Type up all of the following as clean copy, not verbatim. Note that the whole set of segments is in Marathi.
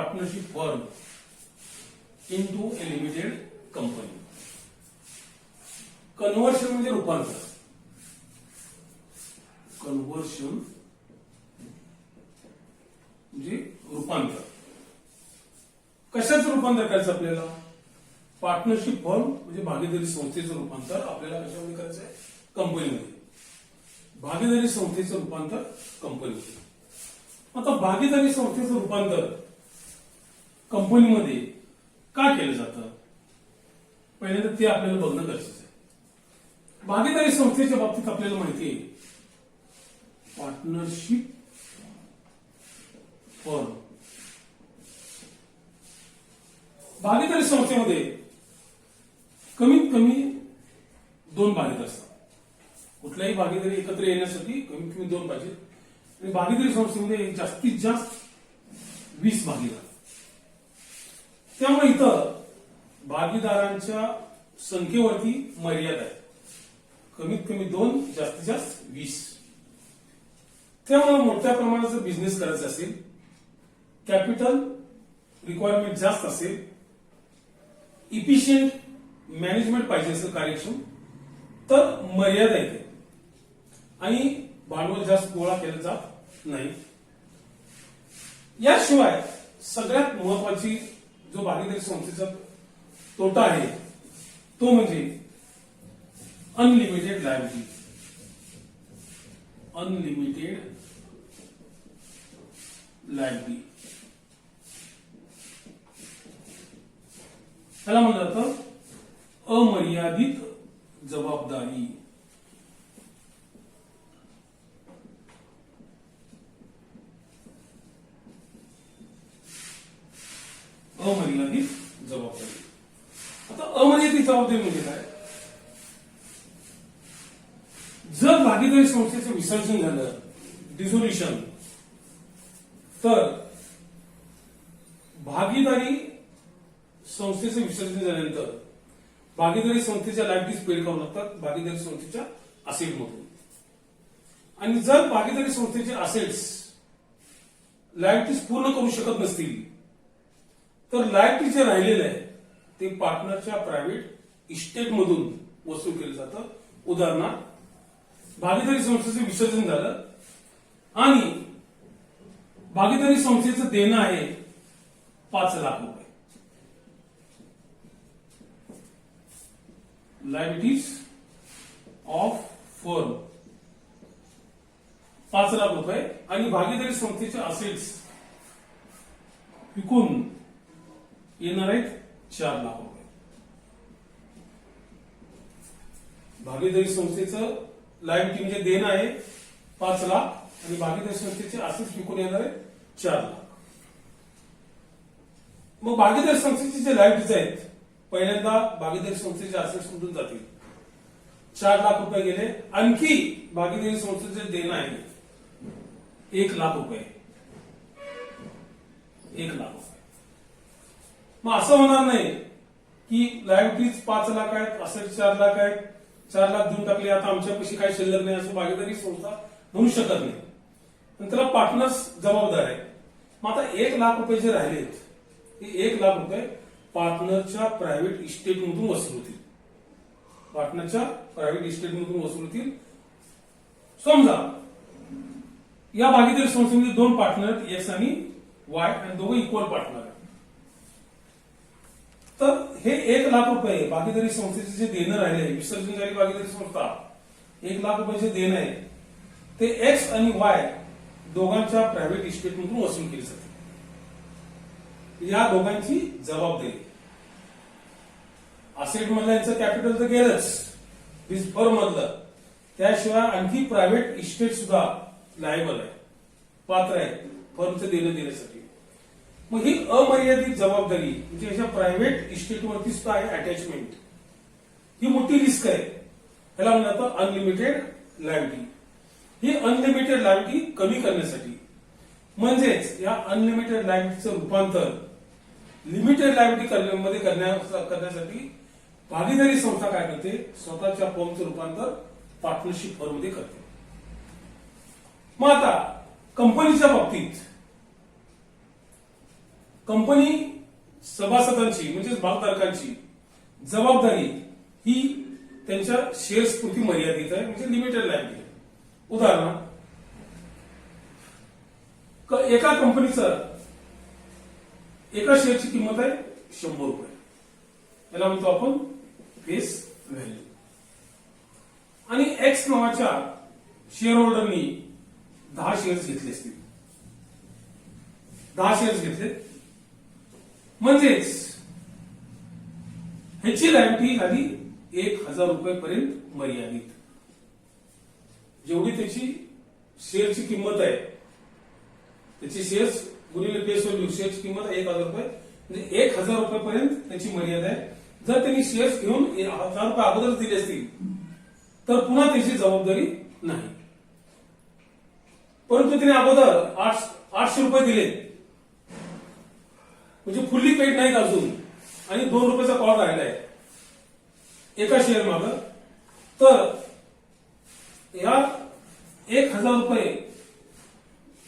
पार्टनरशिप फर्म इनटू ए लिमिटेड कंपनी. कन्व्हर्शन म्हणजे रूपांतर. कन्व्हर्शन म्हणजे रूपांतर. कशाचं रूपांतर करायचं आपल्याला? पार्टनरशिप फर्म म्हणजे भागीदारी संस्थेचं रूपांतर आपल्याला कशामध्ये करायचं आहे? कंपनीमध्ये. भागीदारी संस्थेचं रूपांतर कंपनीमध्ये. आता भागीदारी संस्थेचं रूपांतर कंपनीमध्ये का केलं जातं? पहिल्यांदा ते आपल्याला बघणं गरजेचं आहे. भागीदारी संस्थेच्या बाबतीत आपल्याला माहिती आहे पार्टनरशिप फर्म. भागीदारी संस्थेमध्ये कमीत कमी 2 भागीदार असतात. कुठल्याही भागीदारी एकत्र येण्यासाठी कमीत कमी 2 पाहिजे. आणि भागीदारी संस्थेमध्ये जास्तीत जास्त 20 भागीदार. त्यामुळे इथं भागीदारांच्या संख्येवरती मर्यादा आहे. कमीत कमी 2, जास्तीत जास्त 20. त्यामुळे मोठ्या प्रमाणाचा बिझनेस करायचा असेल, कॅपिटल रिक्वायरमेंट जास्त असेल, इफिशियंट मॅनेजमेंट पाहिजे असेल कार्यक्षम, तर मर्यादा येते आणि भांडवल जास्त गोळा केलं जात नाही. याशिवाय सगळ्यात महत्वाची जो भागीदारी संस्थेचा तोटा आहे तो म्हणजे अनलिमिटेड लायबिलिटी. अनलिमिटेड लायबिलिटी त्याला म्हणलं जातं अमर्यादित जबाबदारी. अमर्यादित जबाबदारी. आता अमर्यादित जबाबदारी म्हणजे काय? जर भागीदारी संस्थेचं विसर्जन झालं, डिझोल्युशन, तर भागीदारी संस्थेचं विसर्जन झाल्यानंतर भागीदारी संस्थेच्या लायबिलिटीज पेड करावं लागतात भागीदारी संस्थेच्या असेटमधून. आणि जर भागीदारी संस्थेचे असेट्स लायबिलिटीज पूर्ण करू शकत नसतील तर लायबिलिटी जे राहिलेलं आहे ते पार्टनरच्या प्रायव्हेट इस्टेटमधून वसूल केलं जातं. उदाहरणार्थ भागीदारी संस्थेचं विसर्जन झालं आणि भागीदारी संस्थेचं देणं आहे 5 लाख रुपये. लायबिलिटीज ऑफ फर्म 5 लाख रुपये आणि भागीदारी संस्थेचे असेट्स विकून येणार आहेत 4 लाख रुपये. भागीदारी संस्थेचं लायबिलिटी म्हणजे देणं आहे 5 लाख आणि भागीदारी संस्थेचे असेट्स विकून येणार आहेत 4 लाख. मग भागीदारी संस्थेचे जे लायबिलिटीज आहेत, पहिल्यांदा भागीदारी संस्थेचे असेट्स कुठून जातील? 4 लाख रुपये गेले. आणखी भागीदारी संस्थेचे देणं आहे 1 लाख रुपये. 1 लाख रुपये. मग असं होणार नाही की लायबिलिटीज 5 लाख आहेत, असेट्स 4 लाख आहेत, 4 लाख देऊन टाकले, आता आमच्यापाशी काही शिल्लक नाही असं भागीदारी संस्था म्हणू शकत नाही. पण त्याला पार्टनर्स जबाबदार आहे. मग आता 1 लाख रुपये जे राहिलेत ते 1 लाख रुपये पार्टनरच्या प्रायव्हेट इस्टेटमधून वसूल होतील. पार्टनरच्या प्रायव्हेट इस्टेटमधून वसूल होतील. समजा या भागीदारी संस्थेमध्ये 2 पार्टनर आहेत, एक्स आणि वाय, आणि दोघे इक्वल पार्टनर आहेत. तर हे 1 लाख रुपये भागीदारी संस्थेचे जे देणं राहिले, विसर्जन झाली भागीदारी संस्था, 1 लाख रुपये जे देणं आहे ते एक्स आणि वाय दोघांच्या प्रायव्हेट इस्टेटमधून वसूल केले जाते. या दोघांची जबाबदारी. असेट मधलं यांचं कॅपिटल तर गेलंच, फर्म मधलं, त्याशिवाय आणखी प्रायव्हेट इस्टेट सुद्धा लायबल आहे, पात्र आहे फर्मचं देणं देण्यासाठी. मग ही अमर्यादित जबाबदारी म्हणजे याच्या प्रायव्हेट इस्टेटवरती सुद्धा आहे अटॅचमेंट. ही मोठी रिस्क आहे. ह्याला म्हणलं जातं अनलिमिटेड लायबिलिटी. ही अनलिमिटेड लायबिलिटी कमी करण्यासाठी, म्हणजेच या अनलिमिटेड लायबिलिटीचं रूपांतर लिमिटेड लायबिलिटी मध्ये करण्यासाठी भागीदारी संस्था काय करते? स्वतःच्या फर्मचं रूपांतर पार्टनरशिप फर्म मध्ये करते. मग आता कंपनीच्या बाबतीत कंपनी सभासदांची म्हणजेच भागधारकांची जबाबदारी ही त्यांच्या शेअर्स पुरती मर्यादित आहे, म्हणजे लिमिटेड लायबिलिटी. उदाहरण, एका कंपनीचं एका शेअरची किंमत आहे 100 रुपये, याला म्हणतो आपण फेस व्हॅल्यू. आणि एक्स नावाच्या शेअर होल्डरनी 10 शेअर्स घेतले असतील, 10 शेअर्स घेतले, म्हणजेच ह्याची लायबिलिटी झाली 1000 रुपयेपर्यंत मर्यादित. जेवढी त्याची शेअरची किंमत आहे, त्याची शेअर्स गुणिले फेस व्हॅल्यू, शेअरची किंमत आहे 1000 रुपये, म्हणजे 1000 रुपयेपर्यंत त्याची मर्यादा आहे. जर त्यांनी शेअर्स घेऊन 1000 रुपये अगोदर दिले असतील तर पुन्हा त्याची जबाबदारी नाही. परंतु त्याने अगोदर 800 रुपये दिले, म्हणजे फुल्ली पेड नाहीत अजून, आणि 2 रुपयाचा कॉल राहिलाय एका शेअर माग, तर या 1000 रुपये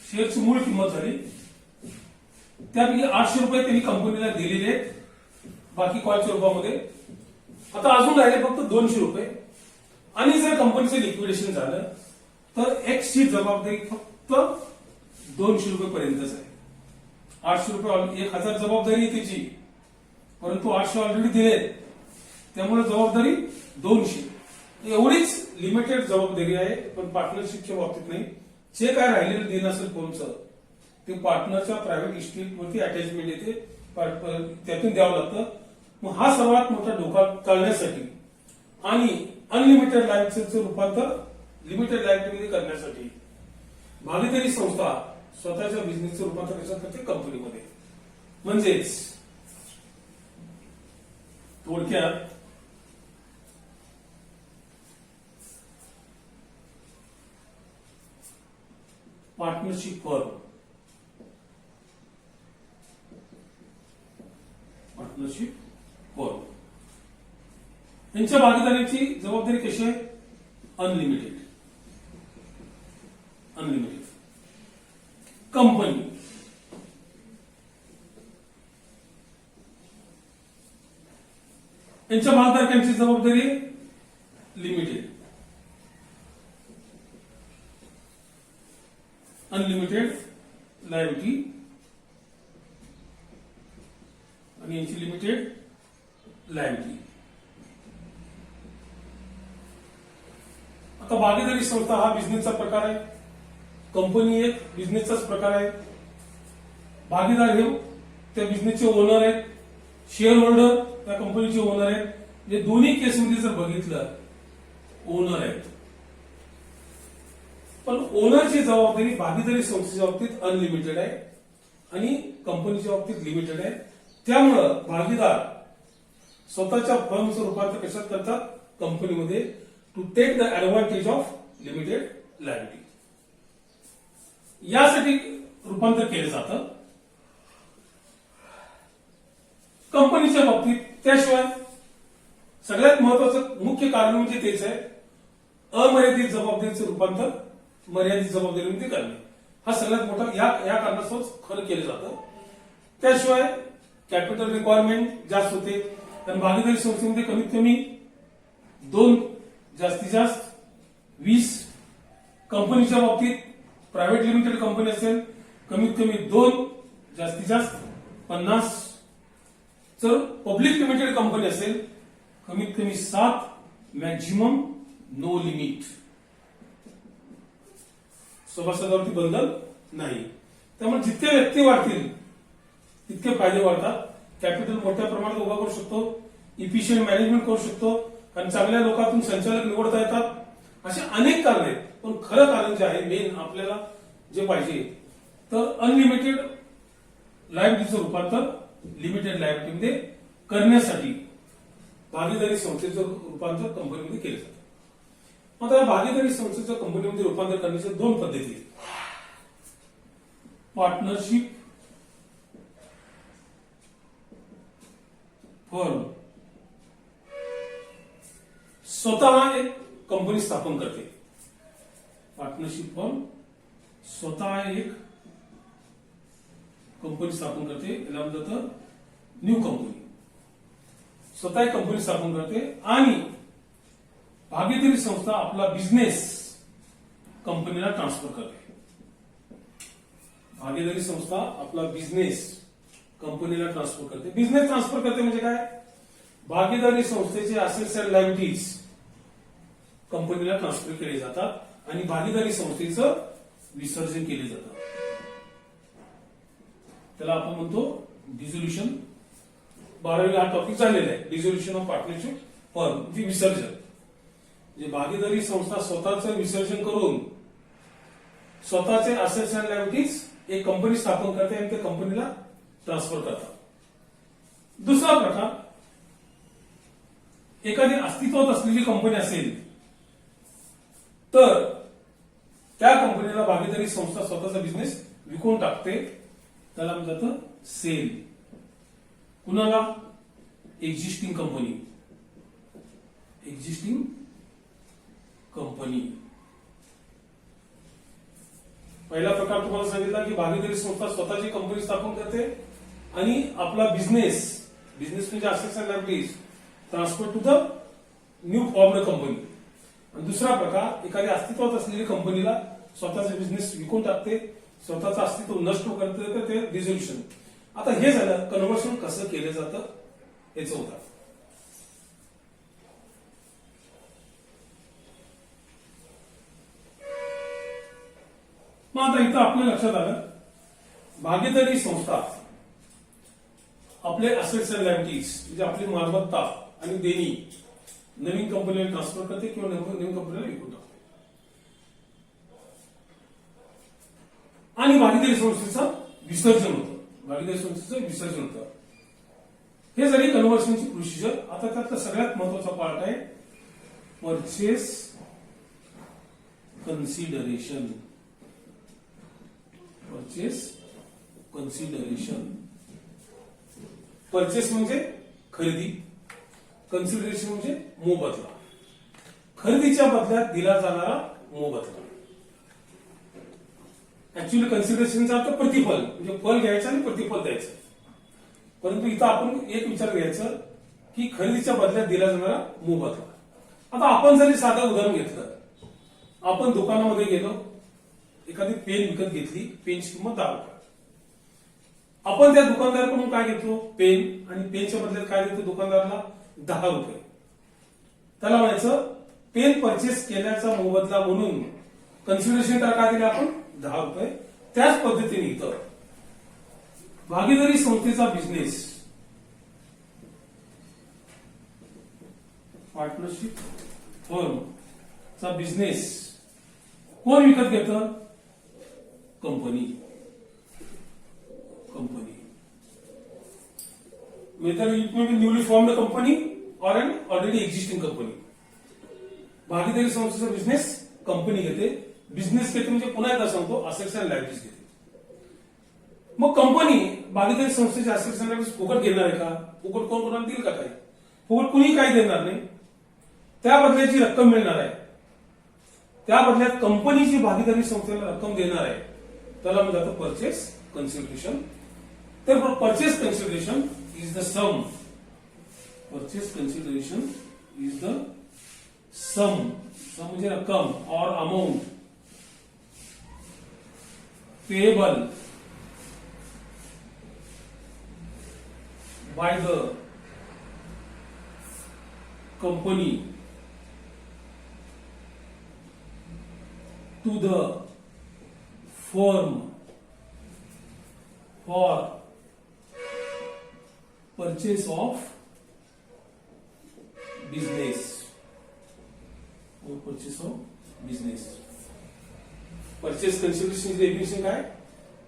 शेअरची मूळ किंमत झाली, त्यापैकी 800 रुपये त्यांनी कंपनीला दिलेले आहेत बाकी कॉलच्या रूपामध्ये. आता अजून राहिले फक्त 200 रुपये. आणि जर कंपनीचं लिक्विडेशन झालं तर एक्सची जबाबदारी फक्त 200 रुपयेपर्यंतच आहे. 800 रुपये 1000 जबाबदारी आहे त्याची, परंतु 800 ऑलरेडी दिलेत, त्यामुळे जबाबदारी 200 एवढीच लिमिटेड जबाबदारी आहे. पण पार्टनरशिपच्या बाबतीत नाही. जे काय राहिलेलं देणं असेल कोणचं ते पार्टनरच्या प्रायव्हेट इस्टेटवरती अटॅचमेंट येते, त्यातून द्यावं लागतं. मग हा सर्वात मोठा धोका टाळण्यासाठी आणि अनलिमिटेड लायबिलिटीचं रूपांतर लिमिटेड लायबिलिटीमध्ये करण्यासाठी भागीदारी संस्था स्वतःच्या बिझनेसचं रूपांतर कशा करते, कंपनीमध्ये. म्हणजेच थोडक्यात पार्टनरशिप फर्म यांच्या भागीदारीची जबाबदारी कशी आहे, अनलिमिटेड. कंपनी यांच्या भागधारकांची जबाबदारी लिमिटेड. अनलिमिटेड लायबिलिटी आणि यांची लिमिटेड लायबिलिटी. आता भागीदारी संस्था हा बिझनेसचा प्रकार आहे, कंपनी एक बिझनेसचाच प्रकार आहे. भागीदार हे त्या बिझनेसचे ओनर आहेत, शेअर होल्डर त्या कंपनीचे ओनर आहेत. म्हणजे दोन्ही केसमध्ये जर बघितलं ओनर आहेत, पण ओनरची जबाबदारी भागीदारी संस्थेच्या बाबतीत अनलिमिटेड आहे आणि कंपनीच्या बाबतीत लिमिटेड आहे. त्यामुळं भागीदार स्वतःच्या फर्मचं रूपांतर कशात करतात, कंपनीमध्ये, to take the advantage of limited liability. यासाठी रूपांतर केलं जातं कंपनीच्या बाबतीत. त्याशिवाय सगळ्यात महत्वाचं मुख्य कारण म्हणजे तेच आहे, अमर्यादित जबाबदारीचं रूपांतर मर्यादित जबाबदारीमध्ये करणे. हा सगळ्यात मोठा या कारणास्तव खरं केलं जातं. त्याशिवाय कॅपिटल रिक्वायरमेंट जास्त होते, कारण भागीदारी संस्थेमध्ये कमीत कमी 2 जास्तीत जास्त 20, कंपनीच्या बाबतीत प्रायव्हेट लिमिटेड कंपनी असेल कमीत कमी 2 जास्तीत जास्त 50, जर पब्लिक लिमिटेड कंपनी असेल कमीत कमी 7, मॅक्झिमम नो लिमिट. सभासदावरती बंधन नाही. त्यामुळे जितके व्यक्ती वाढतील तितके फायदे वाढतात. कॅपिटल मोठ्या प्रमाणात उभा करू शकतो, इफिशियंट मॅनेजमेंट करू शकतो, कारण चांगल्या लोकांतून संचालक निवडता येतात. असे अनेक कारण आहेत. पण खरं कारण जे आहे, मेन आपल्याला जे पाहिजे, तर अनलिमिटेड लायबिलिटीचं रूपांतर लिमिटेड लायबिलिटीमध्ये करण्यासाठी भागीदारी संस्थेचं रूपांतर कंपनीमध्ये केलं जातं. आता या भागीदारी संस्थेचं कंपनीमध्ये रूपांतर करण्याच्या 2 पद्धती आहेत. पार्टनरशिप फर्म स्वतः एक कंपनी स्थापन करते. पार्टनरशिप फर्म स्वतः एक कंपनी स्थापन करते, याला म्हणलं जातं न्यू कंपनी. स्वतः एक कंपनी स्थापन करते आणि भागीदारी संस्था आपला बिझनेस कंपनीला ट्रान्सफर करते. भागीदारी संस्था आपला बिझनेस कंपनीला ट्रान्सफर करते. बिझनेस ट्रान्सफर करते म्हणजे काय? भागीदारी संस्थेचे असेट्स अँड लायबिलिटीज कंपनीला ट्रान्सफर केले जातात आणि भागीदारी संस्थेचं विसर्जन केले जातं. त्याला आपण म्हणतो डिझोल्युशन. 12वी हा टॉपिक झालेला आहे, डिझोल्युशन ऑफ पार्टनरशिप फर्म म्हणजे विसर्जन. म्हणजे भागीदारी संस्था स्वतःचं विसर्जन करून स्वतःचे असेट्स अँड लायबिलिटीज एक कंपनी स्थापन करते आणि त्या कंपनीला ट्रान्सफर करतात. दुसरा प्रकार, एखादी अस्तित्वात असलेली कंपनी असेल तर त्या कंपनीला भागीदारी संस्था स्वतःचा बिझनेस विकून टाकते, त्याला म्हणतात जातं सेल. कुणाला? Existing company. Existing company. पहिला प्रकार तुम्हाला सांगितला की भागीदारी संस्था स्वतःची कंपनी स्थापन करते आणि आपला बिझनेस म्हणजे assets and liabilities transfer to the new formed company. आणि दुसरा प्रकार, एखाद्या अस्तित्वात असलेली कंपनीला स्वतःचा बिझनेस विकून टाकते, स्वतःचं अस्तित्व नष्ट करते, ते डिझोल्युशन. आता हे झालं कन्व्हर्शन कसं केलं जातं याचं उदाहरण. मग आता इथं आपल्या लक्षात आलं भागीदारी संस्था आपले असेट्स अँड लायबिलिटीज म्हणजे आपली मालमत्ता आणि देणी नवीन कंपनीला ट्रान्सफर करते किंवा नवीन कंपनीला विकून टाकते. आणि भागीदारी संस्थेचं विसर्जन होतं. भागीदारी संस्थेचं विसर्जन होतं. हे झाली कन्व्हर्शनची प्रोसिजर. आता त्यातला सगळ्यात महत्वाचा पार्ट आहे purchase consideration. Purchase consideration. Purchase म्हणजे खरेदी, कन्सिडरेशन म्हणजे मोबदला. खरेदीच्या बदल्यात दिला जाणारा मोबदला. ऍक्च्युअली कन्सिडरेशनचा अर्थ प्रतिफल म्हणजे फल घ्यायचं आणि प्रतिफल द्यायचं. परंतु इथं आपण एक विचार घ्यायचं की खरेदीच्या बदल्यात दिला जाणारा मोबदला. आता आपण जरी साधं उदाहरण घेतलं, आपण दुकानामध्ये गेलो, एखादी पेन विकत घेतली, पेनची किंमत 10 रुपये. आपण त्या दुकानदाराकडून काय घेतो? पेन. आणि पेनच्या बदल्यात काय देतो दुकानदाराला? 10 रुपये. त्याला म्हणायचं पेन परचेस केल्याचा मोबदला म्हणून कन्सिडरेशन त्याला काय दिले आपण? 10 रुपये. त्याच पद्धतीने इथं भागीदारी संस्थेचा बिझनेस, पार्टनरशिप फर्म चा बिझनेस कोण विकत घेतं? Company. Whether it may be newly formed company or an already existing company. भागीदारी संस्थेचा बिझनेस कंपनी घेते. बिझनेस घेते म्हणजे पुन्हा एकदा सांगतो असेट्स अँड लायबिलिटीज घेते. मग कंपनी भागीदारी संस्थेचे असेट्स अँड लायबिलिटीज फुकट घेणार आहे का? फुकट कोण कोणाला देईल का? काही फुकट कुणी काही देणार नाही. त्या बदल्याची रक्कम मिळणार आहे. त्या बदल्यात कंपनी जी भागीदारी संस्थेला रक्कम देणार आहे त्याला म्हणतात जातं परचेस कन्सिडरेशन. तर purchase consideration is the sum. Purchase consideration is the sum. Sum म्हणजे रक्कम or amount payable by the company to the firm for purchase of business. Or purchase of business. Purchase consideration is the definition काय?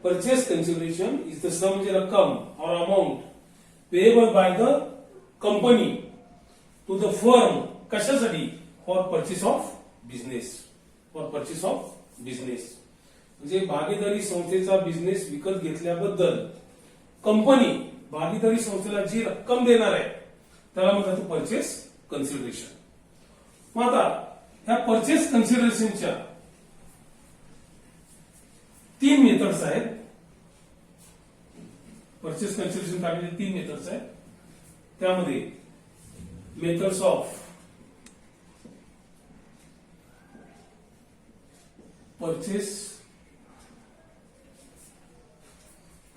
Purchase consideration is the sum म्हणजे रक्कम or amount payable by the company to the firm कशासाठी? For purchase of business. For purchase of business. म्हणजे भागीदारी संस्थेचा बिझनेस विकत घेतल्याबद्दल कंपनी भागीदारी संस्थेला जी रक्कम देणार आहे त्याला म्हणतात परचेस कन्सिडरेशन. मग आता ह्या परचेस कन्सिडरेशनच्या 3 मेथड्स आहेत. परचेस कन्सिडरेशन काढण्याचे 3 मेथड्स आहेत. त्यामध्ये methods of purchase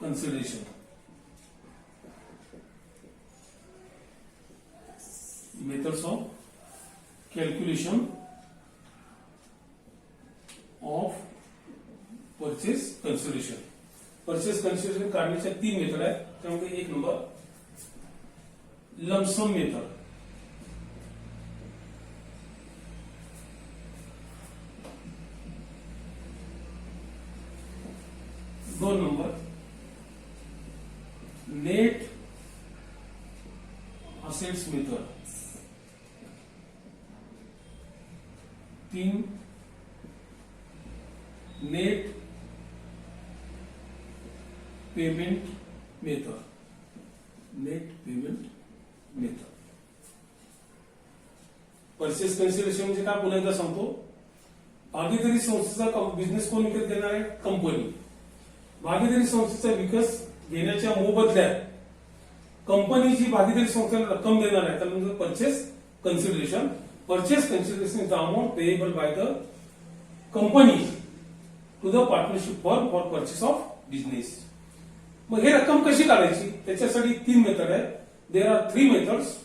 consideration, methods of calculation of purchase consideration. Purchase consideration काढण्याच्या 3 मेथड आहेत. त्यामध्ये 1 number lump sum method, 2 number net assets method, 3 net payment method, net payment method. Purchase consideration म्हणजे काय पुन्हा एकदा सांगतो. भागीदारी संस्थेचा बिझनेस कोण विकत देणार आहे? कंपनी. भागीदारी संस्थेचा विकास घेण्याच्या मोबदल्यात कंपनी जी भागीदारी संस्थेला रक्कम देणार आहे त्याला म्हणजे purchase consideration. Purchase consideration is the amount payable by the company to the partnership firm for purchase of business. मग हे रक्कम कशी काढायची त्याच्यासाठी 3 मेथड आहेत. There are 3 methods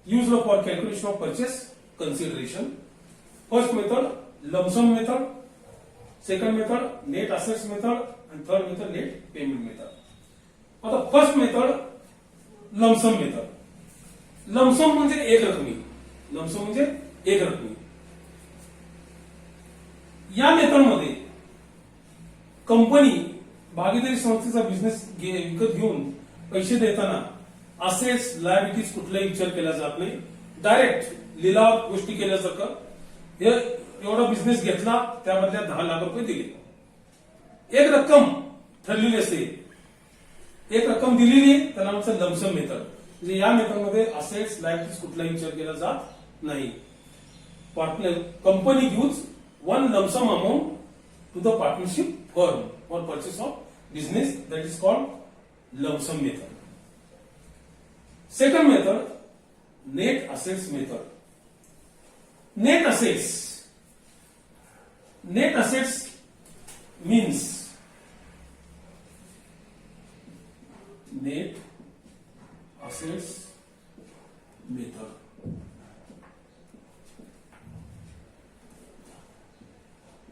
used for calculation of purchase consideration. First method lump sum method, second method net assets method, and third method net payment method. आता first method lump sum method. lump sum म्हणजे एक रकमी. lump sum म्हणजे एक रकमी. या मेथड मध्ये कंपनी भागीदारी संस्थेचा बिझनेस विकत घेऊन पैसे देताना असेट्स लायबिलिटीज कुठलाही विचार केला जात नाही. डायरेक्ट लिलाव गोष्टी केल्यासारखं एवढा बिझनेस घेतला त्याबद्दल 10 लाख रुपये दिले. एक रक्कम ठरलेली असते, एक रक्कम दिलेली आहे त्याला म्हणतात लमसम मेथड. म्हणजे या मेथडमध्ये असेट्स लायबिलिटीज कुठलाही विचार केला जात नाही. Partner company gives one lump sum amount to the partnership firm for purchase of business, that is called lump sum method. Second method, net assets method. Net assets. Net assets means net assets method.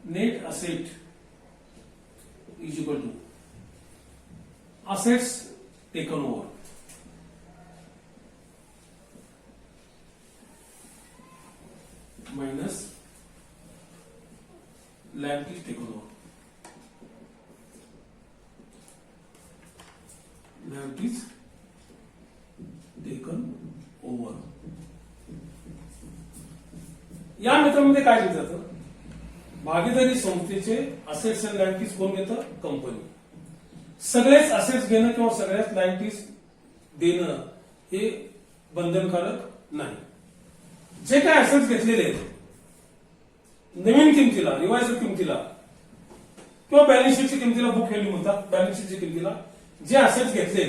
Net asset is equal to assets taken over minus liabilities taken over. Liabilities taken over. या मेथडमध्ये काय केलं जातं? भागीदारी संस्थेचे असेट्स अँड लायबिलिटीज कोण घेतं? कंपनी. सगळेच असेट्स घेणं किंवा सगळ्याच लायबिलिटीज देणं हे बंधनकारक नाही. जे काय असेट्स घेतलेले आहेत नवीन किमतीला, रिवाइज किमतीला किंवा बॅलन्स शीटच्या किमतीला, बुक व्हॅल्यू म्हणतात, बॅलन्स शीटच्या किमतीला जे असेट्स घेतले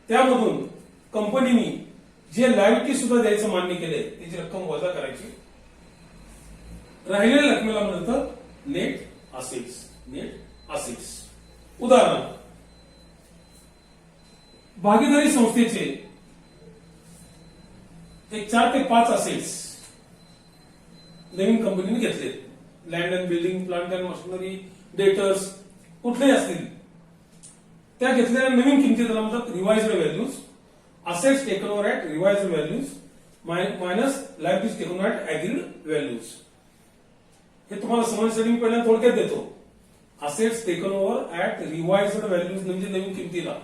त्यामधून कंपनीने जे लायबिलिटी सुद्धा द्यायचं मान्य केले त्याची रक्कम वजा करायची. राहिलेल्या रकमेला म्हणतात नेट असेट्स. Net assets. उदाहरण, भागीदारी संस्थेचे एक 4 ते 5 असेट्स नवीन कंपनीने घेतले. Land and building, plant and machinery, debtors कुठलेही असतील त्या घेतलेल्या नवीन किमती त्याला म्हणतात revised values. Assets taken over at revised values minus liabilities taken over at agreed values. हे तुम्हाला समजण्यासाठी मी पहिल्यांदा थोडक्यात देतो. Assets taken over at revised values म्हणजे नवीन किमतीला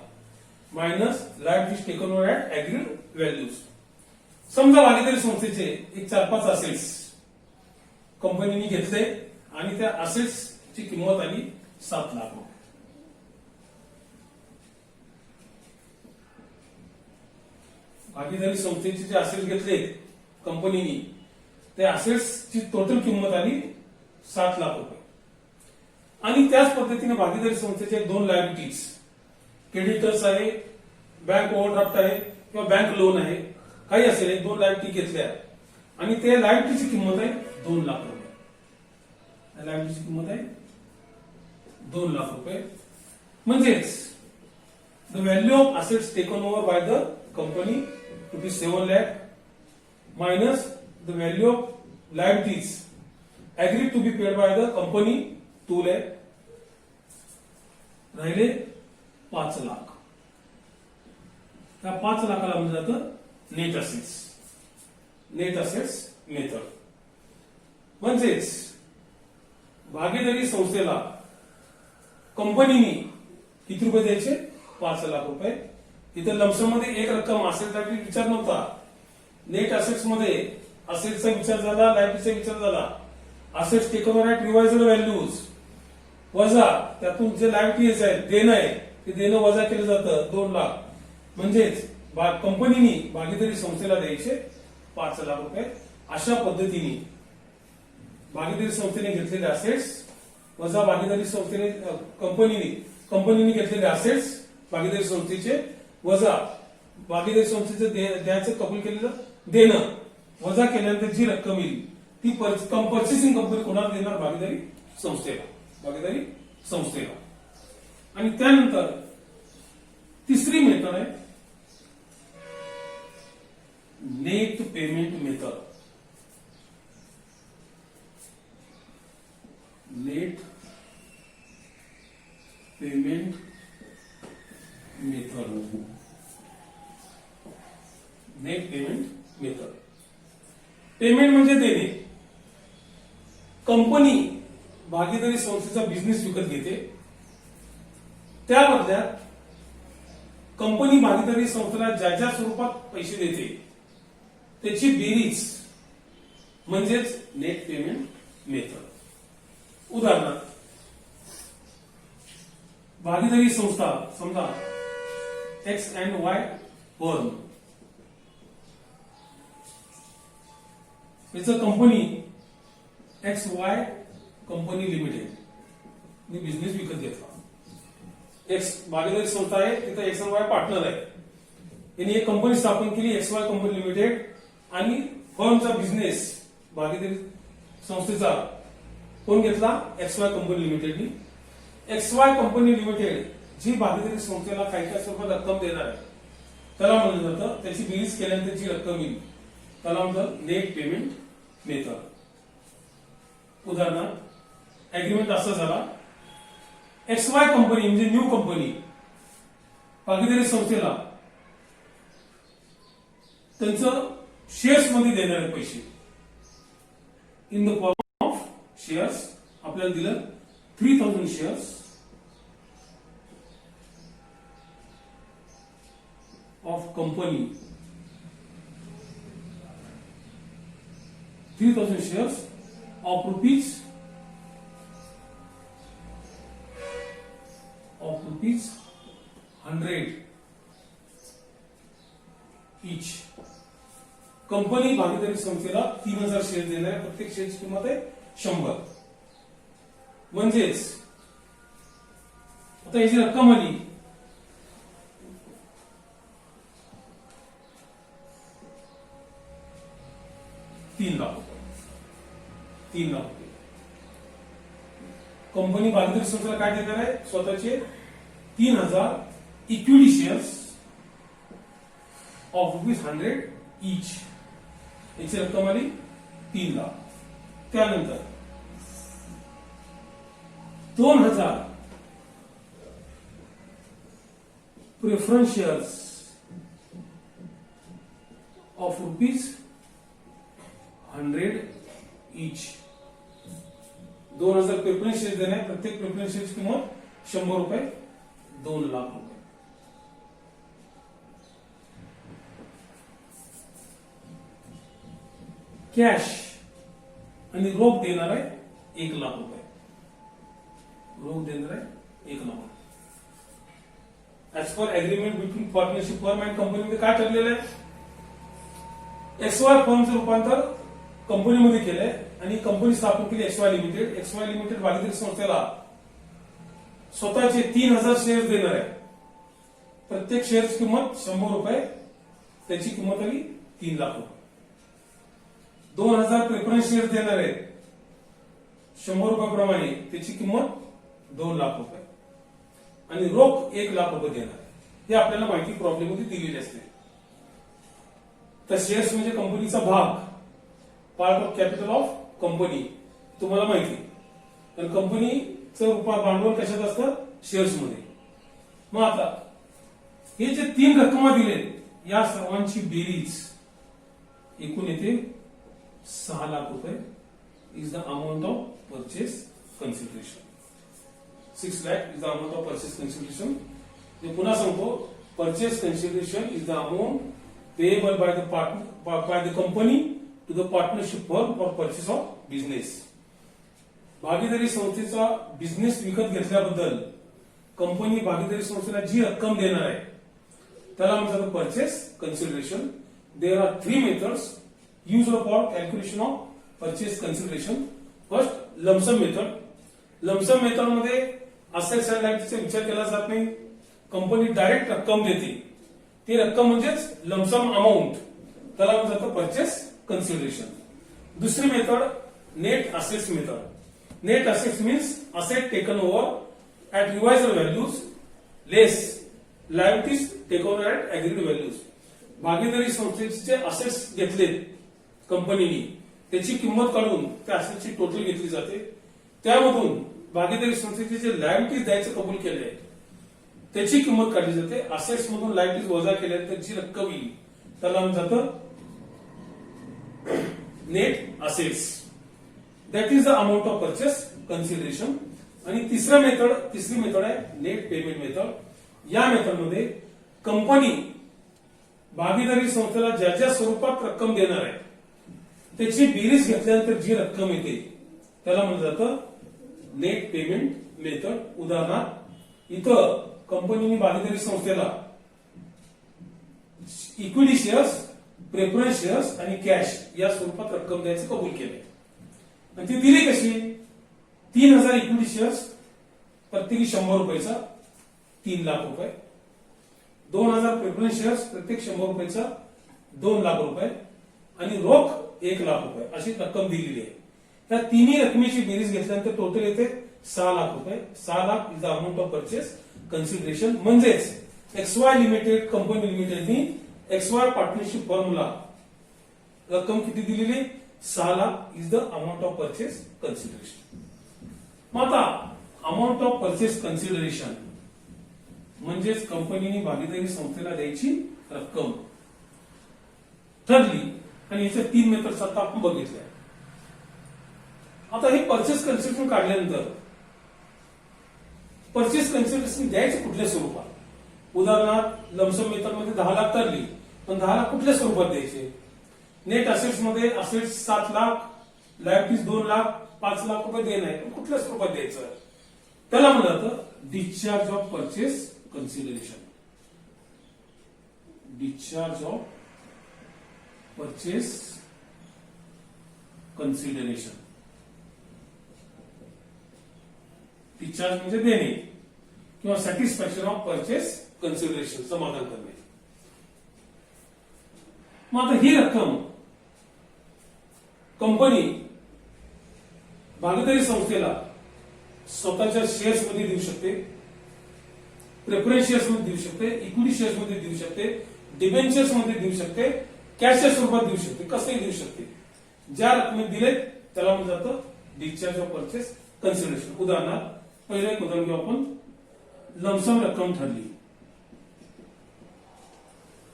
minus liabilities taken over at agreed values. समजा भागीदारी संस्थेचे एक 4-5 असेट्स कंपनीने घेतले आणि त्या असेट्सची किंमत आली 7 लाख रुपये. भागीदारी संस्थेचे जे असेट्स घेतले कंपनीने त्या असेट्सची टोटल किंमत आली 7 लाख रुपये. आणि त्याच पद्धतीने भागीदारी संस्थेचे 2 लायबिलिटीज क्रेडिटर्स आहे, बँक ओव्हरड्राफ्ट आहे किंवा बँक लोन आहे, काही असेल, 1-2 लायबिलिटी घेतल्या आणि त्या लायबिलिटीची किंमत आहे 2 लाख रुपये. लायबिलिटीची किंमत आहे 2 लाख रुपये. म्हणजेच the value of assets taken over bye the company ₹7 lakh minus the value of liabilities agreed to be paid by the company 2 lakh. राहिले 5 लाख. त्या 5 लाखाला म्हणजे जातं net assets. Net assets method. म्हणजेच भागीदारी संस्थेला कंपनीने किती रुपये द्यायचे? 5 लाख रुपये. इथे लमसम मध्ये एक रक्कम असेटसाठी विचार नव्हता. नेट असेट्स मध्ये असेटचा विचार झाला, लायबिलिटीचा विचार झाला. Assets taken over at revised values वजा त्यातून जे लायबिलिटीज आहेत, देणं आहे, ते देणं वजा केलं जातं 2 लाख. म्हणजेच कंपनीने भागीदारी संस्थेला द्यायचे 5 लाख रुपये. अशा पद्धतीने भागीदारी संस्थेने घेतलेले असेट्स वजा भागीदारी संस्थेने कंपनीने घेतलेले असेट्स भागीदारी संस्थेचे वजा भागीदारी संस्थेचं द्यायचं कबूल केलेलं देणं वजा केल्यानंतर जी रक्कम येईल ती पर्चेसिंग कंपनी कोणाला देणार? भागीदारी संस्थेला. भागीदारी संस्थेला. आणि त्यानंतर तिसरी मेथड आहे net payment method. Net payment method. Net payment method. Payment म्हणजे देणे. कंपनी भागीदारी संस्थेचा बिझनेस विकत घेते, त्या बदल्यात कंपनी भागीदारी संस्थेला ज्या ज्या स्वरूपात पैसे देते त्याची बेरीज म्हणजेच नेट पेमेंट मेथड. उदाहरणार्थ भागीदारी संस्था समजा X&Y फर्म, याचं company XY company limited business विकत घेतला. एक्स भागीदारी संस्था आहे, तिथं X आणि Y पार्टनर आहे. यांनी एक कंपनी स्थापन केली XY कंपनी लिमिटेड आणि फर्मचा बिझनेस भागीदारी संस्थेचा कोण घेतला? XY कंपनी लिमिटेडनी. XY कंपनी लिमिटेड जी भागीदारी संस्थेला काही काही स्वरूपात रक्कम देणार आहे त्याला म्हणलं जातं, त्याची बेरीज केल्यानंतर जी रक्कम येईल त्याला म्हणतात नेट पेमेंट मेथड. उदाहरणार्थ अग्रीमेंट असा झाला, XY कंपनी म्हणजे न्यू कंपनी भागीदारी संस्थेला त्यांचं शेअर्स मध्ये देणारे पैसे in the form of shares आपल्याला दिलं 3000 shares of company, 3000 shares of rupees 100 each. Company भागीदारी संस्थेला 3000 शेअर देणार आहे. प्रत्येक शेअरची किंमत आहे 100. म्हणजेच आता याची रक्कम आली 3 लाख रुपये. 3 लाख रुपये. कंपनी भागीदारी संस्थेला काय देणार आहे? स्वतःचे 3000 इक्विटी शेअर्स ऑफ ₹100 इच. याची रक्कम आली 3 लाख. त्यानंतर 2000 preference shares of ₹100 each. 2000 preference share देणे. प्रत्येक प्रेफरन्स शेअरची किंमत 100 रुपये. 2 लाख रुपये. कॅश आणि रोख देणार आहे 1 लाख रुपये. रोख देणार आहे 1 lakh. As per agreement between partnership firm and कंपनीमध्ये काय ठरलेलं आहे? XY फर्मचं रूपांतर कंपनीमध्ये केलंय आणि कंपनी स्थापन केली XY लिमिटेड. XY लिमिटेड भागीदारी संस्थेला स्वतःचे 3000 शेअर्स देणार आहे प्रत्येक शेअरची किंमत 100 रुपये, त्याची किंमत आली 3 लाख रुपये. 2000 प्रेफरन्स शेअर देणार आहेत 100 रुपयाप्रमाणे, त्याची किंमत 2 लाख रुपये आणि रोख 1 लाख रुपये देणार आहे. हे आपल्याला माहिती प्रॉब्लेम मध्ये दिलेली असते. तर शेअर्स म्हणजे कंपनीचा भाग, part of capital of company, तुम्हाला माहिती. तर कंपनीचं रूपात भांडवल कशात असतं? शेअर्स मध्ये. मग आता हे जे 3 रक्कमा दिलेत, या सर्वांची बेरीज एकूण येते 6 लाख रुपये. Is the amount of purchase consideration. 6 lakh is the amount of purchase consideration. मी पुन्हा सांगतो, purchase consideration is the amount payable by the company to the partnership firm for purchase of business. भागीदारी संस्थेचा बिझनेस विकत घेतल्याबद्दल कंपनी भागीदारी संस्थेला जी रक्कम देणार आहे त्याला म्हणतात purchase consideration. There are 3 methods used for calculation of purchase consideration. First, lump sum method. Lump sum method मध्ये assets and liabilities विचार केला जात नाही. कंपनी डायरेक्ट रक्कम देते, ती रक्कम म्हणजेच lump sum amount, त्याला म्हणतात परचेस कन्सिडरेशन. दुसरी method net assets method. Net assets means asset taken over at revised values less liabilities take over at agreed values. भागीदारी संस्थेचे जे असेट्स घेतलेत कंपनीने, त्याची किंमत काढून त्या असेटची टोटल घेतली जाते. त्यामधून भागीदारी संस्थेचे जे लायबिलिटीज द्यायचं कबूल केले त्याची किंमत काढली जाते. असेट्स मधून लायबिलिटीज वजा केल्यानंतर जी रक्कम येईल त्याला म्हणतात net assets. That is the amount of purchase consideration. आणि तिसरी मेथड आहे नेट पेमेंट मेथड. या मेथडमध्ये कंपनी भागीदारी संस्थेला ज्या ज्या स्वरूपात रक्कम देणार आहे त्याची बेरीज घेतल्यानंतर जी रक्कम येते त्याला म्हणलं जातं नेट पेमेंट मेथड. उदाहरणार्थ इथं कंपनीने भागीदारी संस्थेला इक्विटी शेअर्स, प्रेफरन्स शेअर्स आणि कॅश या स्वरूपात रक्कम द्यायचं कबूल केलंय. आणि ती दिली कशी? 3000 इक्विटी शेअर्स, प्रत्येकी 100 रुपयाचा 3 लाख रुपये. 2000 प्रेफरन्स शेअर्स, प्रत्येक 100 रुपयाचा 2 लाख रुपये आणि रोख 1 लाख रुपये अशी रक्कम दिलेली आहे. त्या तिन्ही रकमेची बेरीज घेतल्यानंतर टोटल येते 6 लाख रुपये. 6 lakh is the amount of purchase consideration. म्हणजेच XY लिमिटेड कंपनी लिमिटेडनी XY पार्टनरशिप फॉर्मला रक्कम किती दिलेली? 6 lakh is the amount of purchase consideration. मग आता अमाउंट ऑफ परचेस कन्सिडरेशन म्हणजेच कंपनीने भागीदारी संस्थेला द्यायची रक्कम ठरली आणि याच्या 3 मेथड्स आता आपण बघितल्या. आता हे परचेस कन्सिडरेशन काढल्यानंतर परचेस कन्सिडरेशन द्यायचे कुठल्या स्वरूपात? उदाहरणार्थ लमसम मेथड मध्ये 10 लाख ठरली, पण 10 लाख कुठल्या स्वरूपात द्यायचे? नेट असेट्स मध्ये असेट्स 7 लाख, लायबिलिटीज 2 लाख, 5 लाख रुपये देणं आहे, पण कुठल्या स्वरूपात द्यायचं? त्याला म्हणलं जातं discharge of purchase consideration. Discharge of purchase consideration. Discharge म्हणजे देणे किंवा सॅटिस्फॅक्शन ऑफ परचेस कन्सिडरेशन, समाधान करणे. मग आता ही रक्कम कंपनी भागीदारी संस्थेला स्वतःच्या शेअर्स मध्ये देऊ शकते, प्रेफरन्स शेअर्स मध्ये देऊ शकते, इक्विटी शेअर्स मध्ये देऊ शकते, डिबेंचर्स मध्ये देऊ शकते, कॅशच्या स्वरूपात देऊ शकते, कसंही देऊ शकते. ज्या रकमेत दिले त्याला म्हणलं जातं डिस्चार्ज ऑफ परचेस कन्सिडरेशन. उदाहरणार्थ पहिलं एक उदाहरण घेऊ आपण. लमसम रक्कम ठरली,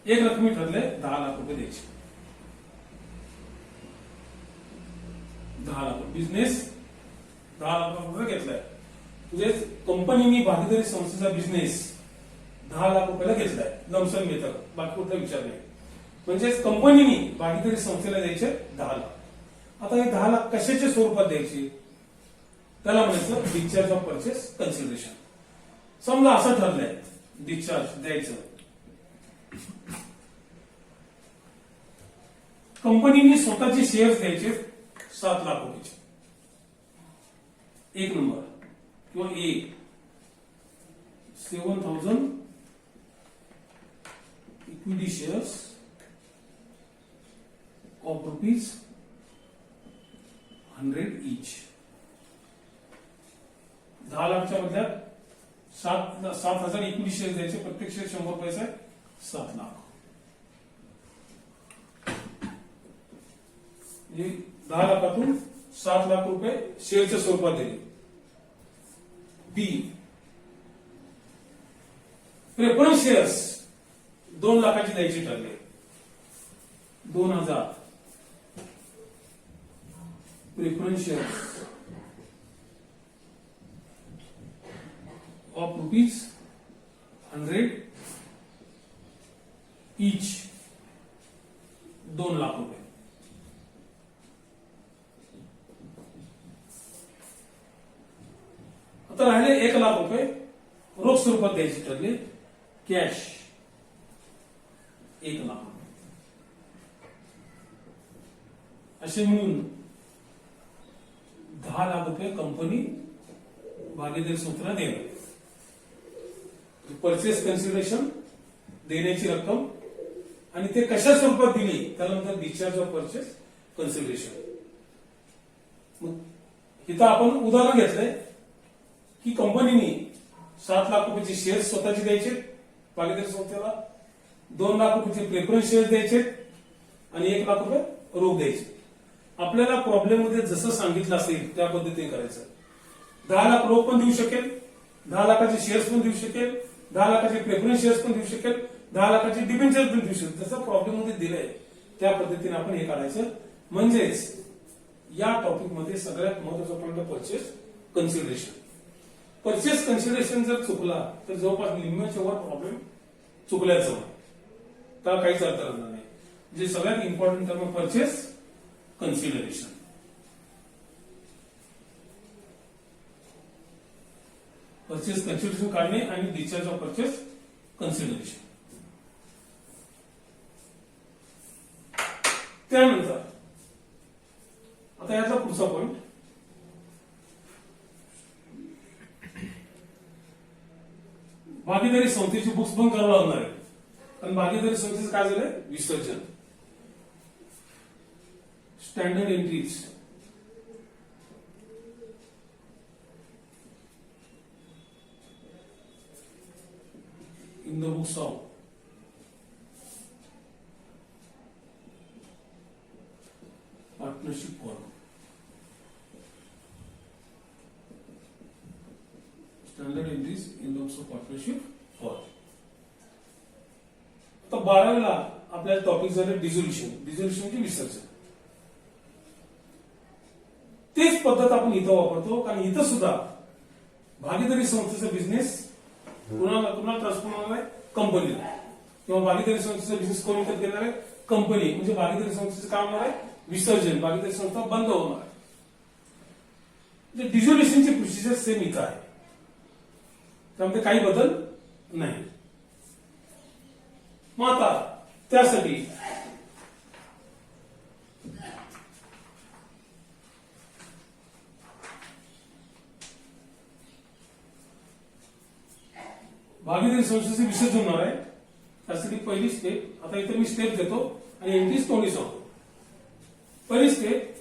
एक रकमी ठरले 10 लाख रुपये द्यायचे. 10 लाख बिझनेस 10 लाख रुपये घेतलाय. म्हणजे कंपनीने भागीदारी संस्थेचा बिझनेस 10 लाख रुपयाला घेतलाय. लमसम मेथड, बाकी कुठला विचार नाही. म्हणजेच कंपनीने भागीदारी संस्थेला द्यायचे 10 लाख. आता हे 10 लाख कशाच्या स्वरूपात द्यायचे? त्याला म्हणायचं डिस्चार्ज ऑफ परचेस कन्सिडरेशन. समजा असं ठरलंय डिस्चार्ज द्यायचं. कंपनीने स्वतःचे शेअर्स द्यायचे 7 लाख रुपयाचे. 1 नंबर किंवा 7,000 इक्विटी शेअर्स ऑफ ₹100 इच. 10 लाखच्या बदल्यात 7,000 इक्विटी शेअर द्यायचे. प्रत्येक शेअर 100 रुपयाचा आहे. 7 लाख. म्हणजे 10 लाखातून 7 लाख रुपये शेअरच्या स्वरूपात दिले. बी, प्रेफरन्स शेअर्स 2 लाखाची द्यायची ठरले. 2,000 प्रेफरन्स शेअर्स ऑफ ₹100 इच. 2 लाख रुपये. आता राहिले 1 लाख रुपये रोख स्वरूपात द्यायचे ठरले. कॅश 1 लाख रुपये. असे मिळून 10 लाख रुपये कंपनी भागीदारी संस्थेला देणार. परचेस कन्सिडरेशन देण्याची रक्कम आणि ते कशा स्वरूपात दिली त्यानंतर डिस्चार्ज ऑफ परचेस कन्सिडरेशन. मग इथं आपण उदाहरण घेतलंय की कंपनीने 7 लाख रुपयाचे शेअर स्वतःचे द्यायचे भागीदारी संस्थेला, 2 लाख रुपयाचे प्रेफरन्स शेअर द्यायचे आणि 1 लाख रुपये रोख द्यायचे. आपल्याला प्रॉब्लेम मध्ये जसं सांगितलं असेल त्या पद्धतीने करायचं. 10 लाख रोख पण देऊ शकेल, 10 लाखाचे शेअर्स पण देऊ शकेल, 10 लाखाचे प्रेफरन्स शेअर्स पण देऊ शकेल, 10 लाखाचे डिबेंचर्स पण देऊ शकेल. जसं प्रॉब्लेम मध्ये दिलंय त्या पद्धतीने आपण हे काढायचं. म्हणजेच या टॉपिक मध्ये सगळ्यात महत्वाचा point purchase consideration. Purchase consideration जर चुकला तर जवळपास निम्म्याच्या वर प्रॉब्लेम चुकल्याचं त्याला काहीच अर्थ राहणार नाही. जे सगळ्यात important term purchase consideration. Purchase consideration काढणे आणि डिस्चार्ज ऑफ परचेस कन्सिडरेशन. त्यानंतर आता याचा पुढचा पॉइंट भागीदारी संस्थेची बुक्स पण करावं लागणार आहे. कारण भागीदारी संस्थेचं काय झालंय विसर्जन. Standard entries in the books of partnership form. Standard entries in the books of partnership form. आता 12वीला आपल्याला टॉपिक झाले डिझोल्युशन. डिझोल्युशनचे विसर्जन. तेच पद्धत आपण इथं वापरतो. कारण इथं सुद्धा भागीदारी संस्थेचा बिझनेस कुणाला ट्रान्सफर होणार आहे कंपनीला, किंवा भागीदारी संस्थेचा बिझनेस कोण विकत घेणार आहे कंपनी. म्हणजे भागीदारी संस्थेचं काम होणार आहे विसर्जन. भागीदारी संस्था बंद होणार आहे. डिझोल्युशनची प्रोसिजर सेम इथं आहे. त्यामध्ये काही बदल नाही. मग आता त्यासाठी भागीदारी संस्थेचे विसर्जन होणार आहे. त्यासाठी पहिली स्टेप, आता इथे मी स्टेप देतो आणि एंट्रीज तोंडी सांगतो. पहिली स्टेप,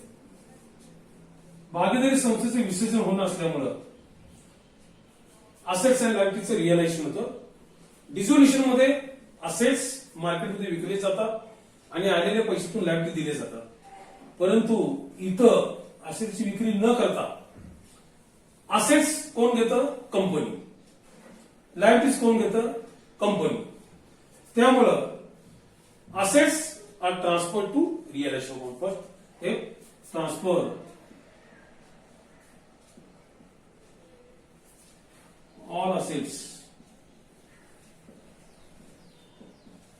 भागीदारी संस्थेचे विसर्जन होणं असल्यामुळं असेट्स अँड लायबिलिटीचं रिअलायझेशन होतं. डिझोल्युशन मध्ये असेट्स मार्केटमध्ये विकले जातात आणि आलेल्या पैशातून लायबिलिटी दिले जातात. परंतु इथं असेट्सची विक्री न करता असेट्स कोण घेतं कंपनी, लायबिलिटीज कोण घेतं कंपनी. त्यामुळं assets are transfer to realisation account. First हे transfer all assets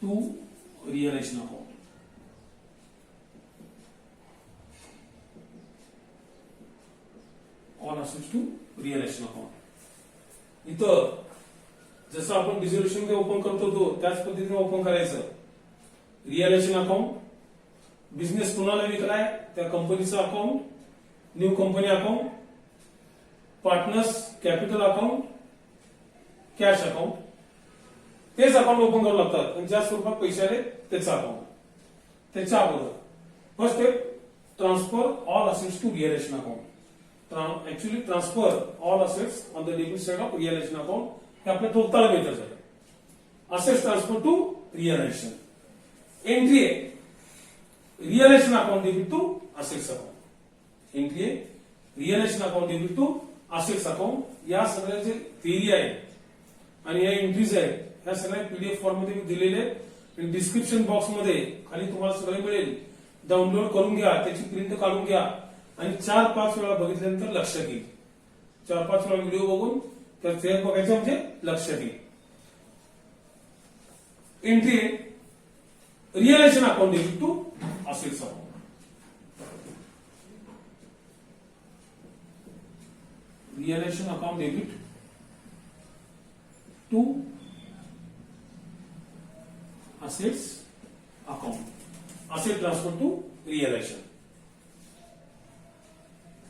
to realization account. All assets to realization account. इथं जसं आपण डिझोल्युशन मध्ये ओपन करतो तो त्याच पद्धतीने ओपन करायचं. रिअलायझेशन अकाउंट, बिझनेस कुणाला विकलाय त्या कंपनीचं account, new company account, partners capital account, cash account. तेच अकाउंट ओपन करावं लागतात आणि ज्या स्वरूपात पैसे आले त्याचं अकाउंट. त्याच्या अगोदर first step, transfer all assets to realisation account. Actually transfer all assets on the debit side of realisation account हे आपल्या टोटल मेथड झालं. Assets transfer to realisation. Entry आहे realisation account debit to assets account. Entry आहे realisation account debit to assets account. या सगळ्या जे थेरी आहे आणि या एंट्रीज आहेत ह्या सगळ्या पीडीएफ फॉर्म मध्ये मी दिलेले आहेत. डिस्क्रिप्शन बॉक्स मध्ये खाली तुम्हाला सगळे मिळेल. डाउनलोड करून घ्या, त्याची प्रिंट काढून घ्या आणि 4-5 वेळा बघितल्यानंतर लक्षात येईल. 4-5 वेळा व्हिडिओ बघून तर ते बघायचं म्हणजे लक्षात येईल. Entry realisation account debit to assets account. Realisation account debit to assets account. Asset transfer to realization.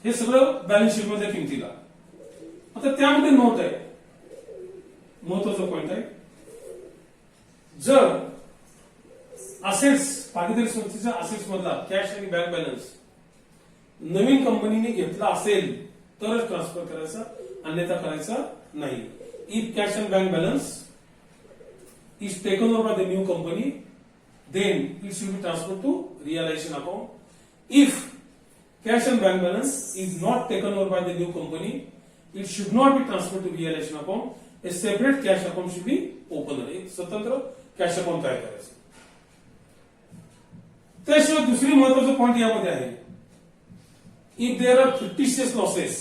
हे सगळं बॅलन्स शीट मध्ये किमतीला. आता त्यामध्ये नोट आहे, महत्वाचा पॉइंट आहे. जर असेट्स भागीदारी संस्थेच्या असेट्स मधला कॅश आणि बँक बॅलन्स नवीन कंपनीने घेतला असेल तरच ट्रान्सफर करायचा, अन्यथा करायचा नाही. If cash and bank balance is taken over bye the new company then it should be transferred to realization account. If cash and bank balance is not taken over by the new company, it should not be transferred to realization account. A separate cash account should be opened. एक स्वतंत्र कॅश अकाउंट तयार करायचं. त्याशिवाय दुसरी महत्वाचा पॉइंट यामध्ये आहे. If there are fictitious losses,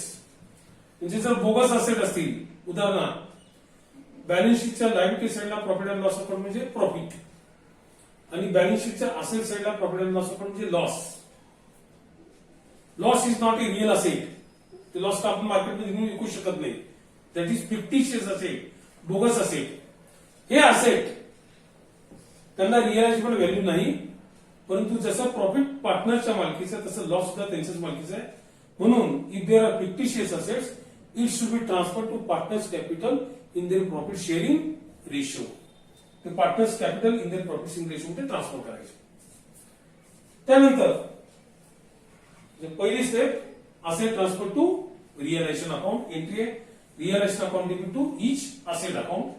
म्हणजे जर बोगस असेट असतील, उदाहरणार्थ बॅलन्स शीटच्या लायबिलिटी साइडला प्रॉफिट अँड लॉस अकाउंट म्हणजे प्रॉफिट आणि बॅलन्स शीटच्या असेट साइडला प्रॉफिट अँड लॉस अकाउंट म्हणजे loss. Loss is not a real asset. ते लॉस का आपण मार्केटमध्ये घेऊन विकू शकत नाही. That is fictitious asset, bogus asset. हे असेट त्यांना रिअलाइजेबल व्हॅल्यू नाही, परंतु जसं प्रॉफिट पार्टनरच्या मालकीचं तसं लॉस सुद्धा त्यांच्याच मालकीचं आहे. म्हणून if there are fictitious assets it should be transfer to partners capital in their profit sharing ratio. ते partners capital in their profit sharing ratio मध्ये ट्रान्सफर करायचे. त्यानंतर पहिली step asset transfer to realisation account. Entry आहे realisation account debit to each asset account.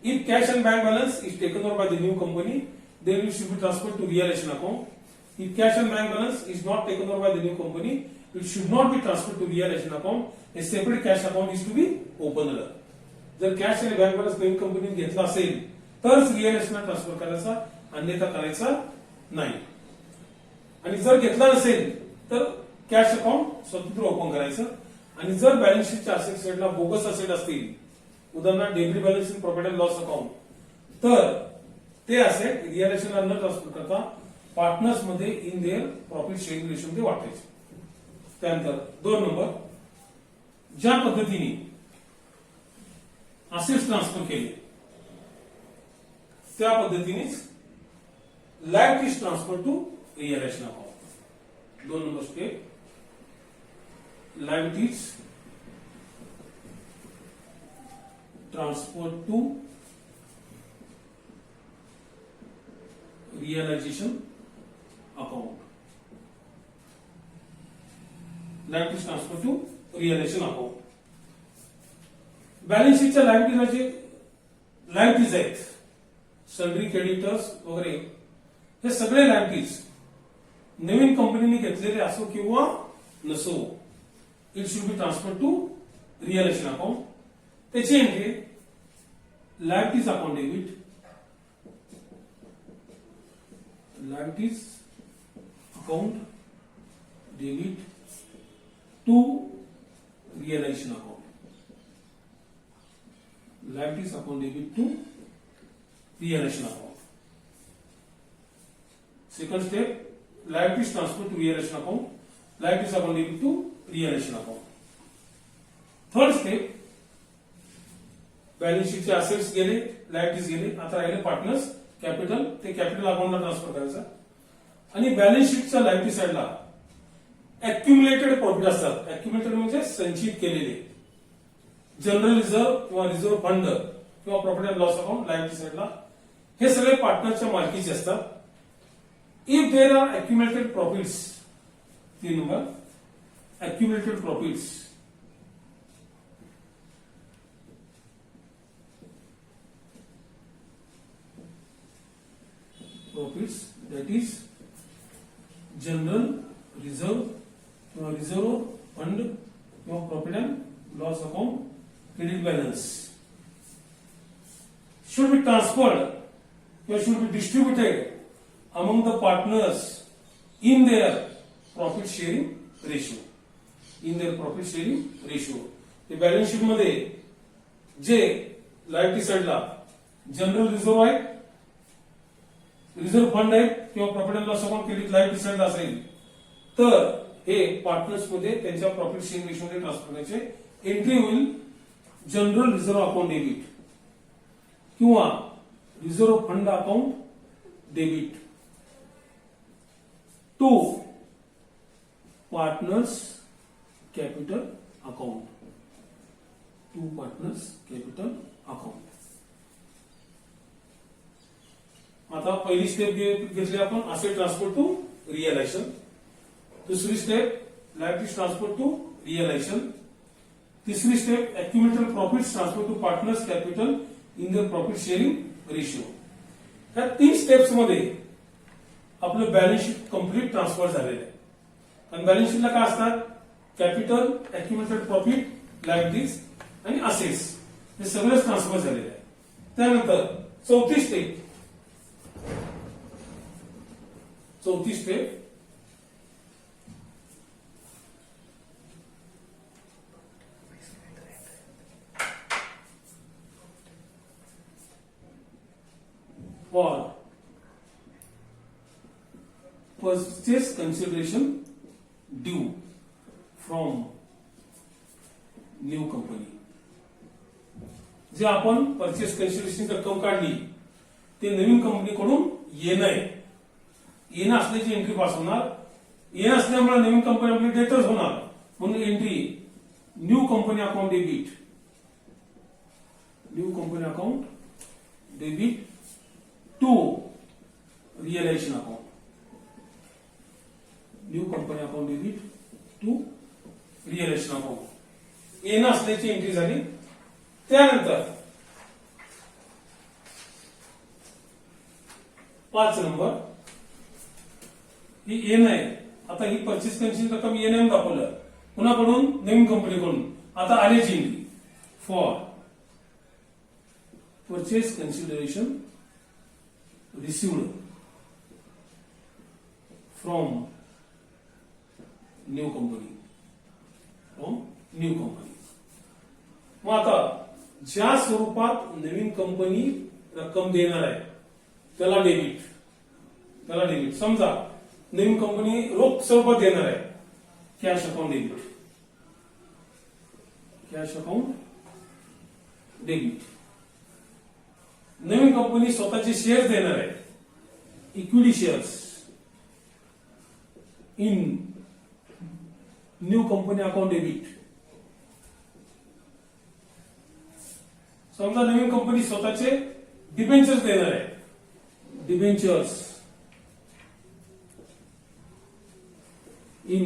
If cash and bank balance is taken over by the new company, then it should be transferred to realization account. If cash and bank balance is not taken over by the new company, it should not be transferred to realization account. A separate cash account is to be opened. जर कॅश आणि बँक बॅलन्स नवीन कंपनीने घेतला असेल तरच रिअलायझेशनला ट्रान्सफर करायचा, अन्यथा करायचा नाही. आणि जर घेतला नसेल तर कॅश अकाउंट स्वतंत्र ओपन करायचं. आणि जर बॅलन्स शीटच्या असेट साइडला बोगस असेट असतील, उदाहरणार्थ debit balance in profit and loss account, तर ते असेट रिअलायझेशनला न ट्रान्सफर करता पार्टनर्स मध्ये in their profit sharing ratio मध्ये वाटायचे. त्यानंतर 2 नंबर, ज्या पद्धतीने असेट्स ट्रान्सफर केले त्या पद्धतीनेच liabilities transfer to realisation account. 2 number step, liabilities transfer to realization account. Liabilities transfer to realization account. Balance शीटच्या लायबिलिटीला जे लायबिलिटीज आहेत, सन्ड्री क्रेडिटर्स वगैरे, हे सगळे लायबिलिटीज नवीन कंपनीने घेतलेले असो किंवा नसो, it should be transfer to realisation account. त्याची entry liabilities account debit, liabilities account debit to realisation account. Liabilities account debit to realisation account. Second step, liabilities transfer to realisation account, liabilities account debit to realisation account. Third step, balance शीटचे असेट्स गेले, लायबिलिटीज गेले, आता राहिले पार्टनर्स कॅपिटल. ते कॅपिटल अकाउंटला ट्रान्सफर करायचं. आणि बॅलन्स शीटच्या लायबिलिटी साइडला अक्युमुलेटेड प्रॉफिट असतात. अक्युमुलेटेड म्हणजे संचित केलेले, जनरल रिझर्व्ह किंवा रिझर्व्ह फंड किंवा profit and loss account liability साईडला, हे सगळे पार्टनरच्या मालकीचे असतात. If there are accumulated profits, 3 number, accumulated profits, that is general reserve किंवा रिझर्व फंड किंवा profit and loss account, credit balance should be transferred or should be distributed among the partners in their profit sharing ratio. In their profit sharing ratio. ते बॅलन्स शीट मध्ये जे लायबिलिटी साईडला जनरल रिझर्व आहे, रिझर्व फंड आहे किंवा profit and loss account credit liability साईडला असेल तर हे पार्टनर्स मध्ये त्यांच्या प्रॉफिट शेअरिंग रेशो मध्ये ट्रान्सफर करण्याचे एंट्री होईल जनरल रिझर्व अकाउंट डेबिट किंवा reserve fund account debit to partners capital account, to partners capital account. आता पहिली स्टेप घेतली आपण असेट ट्रान्सफर टू रिअलायझेशन, दुसरी step liability transfer to realisation, तिसरी step accumulated profits transfer to partners capital in the profit sharing ratio. ह्या 3 स्टेप्स मध्ये आपलं बॅलन्स शीट कम्प्लीट ट्रान्सफर झालेलं आहे. आणि बॅलन्स शीटला काय असतात, कॅपिटल, अक्युमुलेटेड प्रॉफिट, लायबिलिटीज आणि असेट्स, हे सगळंच ट्रान्सफर झालेलं आहे. त्यानंतर चौथी step for purchase consideration due from new company. जे आपण परचेस कन्सिडरेशन रक्कम काढली ते नवीन कंपनीकडून येणं आहे. येणं असल्याची एंट्री पास होणार, येणं असल्यामुळे नवीन कंपनी आपली डेटर्स होणार, म्हणून entry new company account debit, new company account debit to realisation account, new company account debit to realisation account, येणं असल्याची एंट्री झाली. त्यानंतर 5 नंबर ही येणं आहे. आता ही परचेस कन्सिडरेशन रक्कम येणं दाखवलं, कुणाकडून, नवीन कंपनीकडून. आता आल्याची entry for purchase consideration received from new company, from new company. मग आता ज्या स्वरूपात नवीन कंपनी रक्कम देणार आहे त्याला डेबिट, त्याला डेबिट. समजा नवीन कंपनी रोख स्वरूपात देणार आहे, cash account debit, cash account debit. नवीन कंपनी स्वतःचे शेअर्स देणार आहे, equity shares in new company account debit. समजा नवीन कंपनी स्वतःचे डिबेंचर्स देणार आहे, debentures in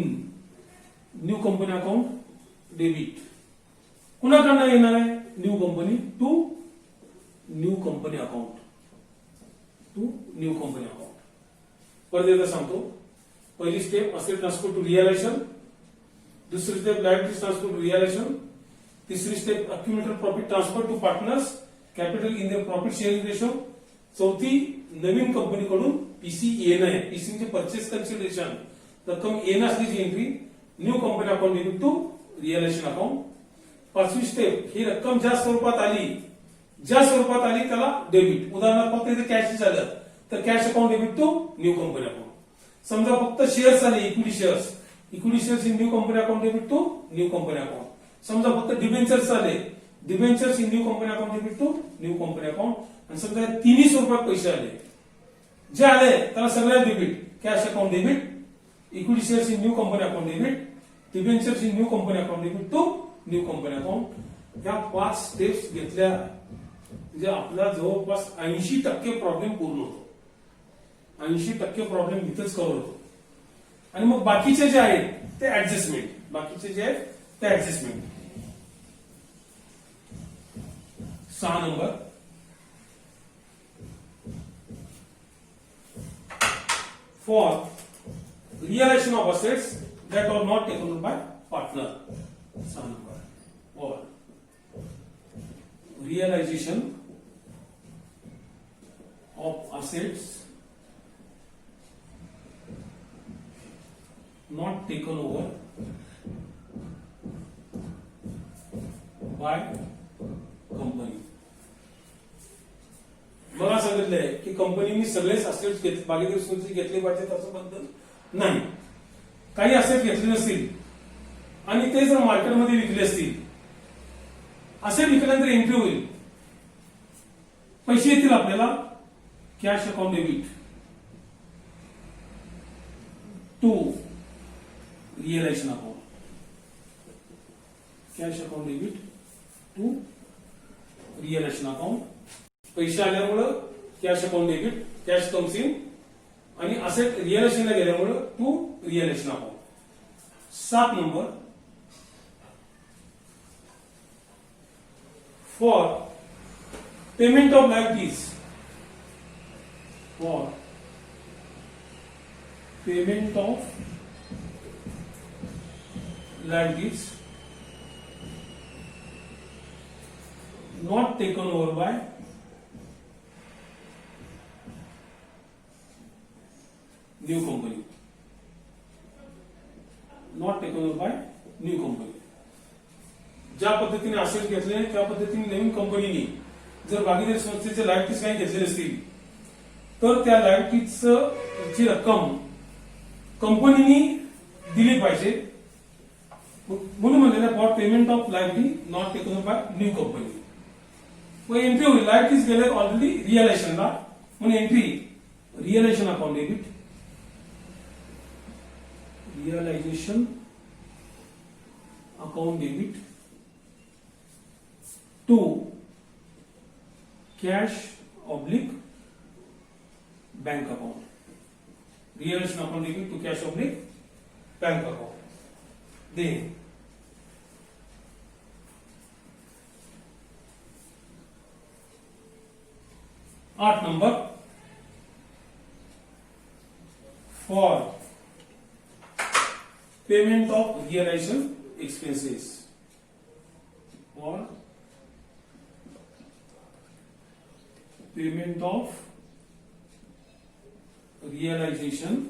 new company account debit. कुणाकडनं येणार आहे, new company to new company account, to new company account. परत एकदा सांगतो, पहिली step asset transfer to realisation, दुसरी step liability transfer to realisation, तिसरी step accumulated profit transfer to partners capital in the profit sharing ratio, चौथी नवीन कंपनीकडून पीसी येणं आहे, पीसी परचेस कन्सिडरेशन रक्कम येणं असल्याची entry new company account debit to realisation account. 5वी स्टेप ही रक्कम ज्या स्वरूपात आली त्याला डेबिट. उदाहरणार्थ फक्त इथे कॅश झालं तर cash account debit to new company account. समजा फक्त शेअर्स आले, equity shares in new company account debit to new company account. समजा फक्त डिबेंचर्स आले, debentures in new company account debit to new company account. आणि समजा तिन्ही स्वरूपात पैसे आले, जे आले त्याला सगळ्या debit, cash account debit, equity shares in new company account debit, debentures in new company account debit to new company account. या 5 स्टेप्स घेतल्या म्हणजे आपला जवळपास 80% प्रॉब्लेम पूर्ण होतो. 80% प्रॉब्लेम इथंच कव्हर होतो. आणि मग बाकीचे जे आहेत ते ऍडजस्टमेंट, बाकीचे जे आहेत ते adjustment. 6 number, for realization of assets that are not taken over by partner. 6 number, or realization of assets not taken over by company. मला सांगितलंय की कंपनीने सगळेच असेट्स भागीदारी घेतले पाहिजेत असं बद्दल नाही. काही असेट घेतले नसतील आणि ते जर मार्केटमध्ये विकले असतील, असेट विकल्यानंतर एंट्री होईल, पैसे येतील आपल्याला cash account debit to realisation account, cash account debit to realisation account. पैसे आल्यामुळं cash account debit, cash comes in, आणि असेट रिअलायझेशनला गेल्यामुळं to realisation account. 7 number, for payment of liabilities, for payment of liabilities not taken over by new company, not taken over by new company. ज्या पद्धतीने असेट घेतले त्या पद्धतीने नवीन कंपनीने जर भागीदारी संस्थेचे लायबिलिटीज काही घेतले नसतील तर त्या लायबिलिटीजची रक्कम कंपनीने दिली पाहिजे. म्हणून म्हणलेलं for payment of liability not taken over by new company. मग एंट्री होईल, लायबिलिटीज गेले ऑलरेडी रिअलायझेशनला, म्हणून entry realisation account debit, realisation account debit to cash oblique bank account, realisation account debit to cash oblique bank account. दे 8 number, for payment of realisation expenses, for payment of realisation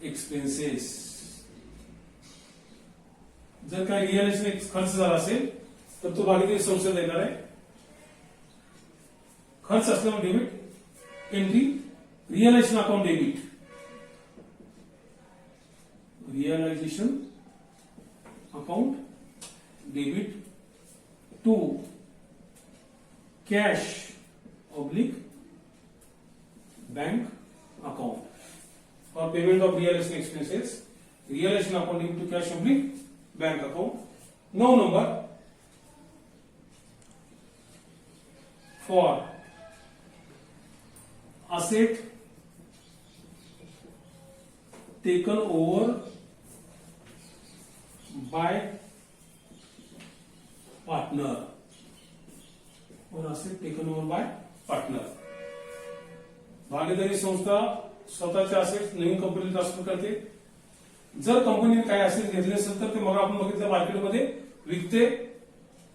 expenses. जर काही रिअलायझेशन खर्च झाला असेल तर तो भागीदारी संस्था देणार आहे. खर्च असल्यामुळे debit, entry realisation account debit, realisation account debit to cash oblique bank account for payment of realisation expenses, realization account debit to cash oblique bank account. 9 number, for asset taken over by partner, or asset taken over by partner. भागीदारी संस्था स्वतःचे असेट नवीन कंपनीला ट्रान्सफर करते. जर कंपनीने काही असेट घेतले असेल तर ते मग आपण बघितलं मार्केटमध्ये विकते.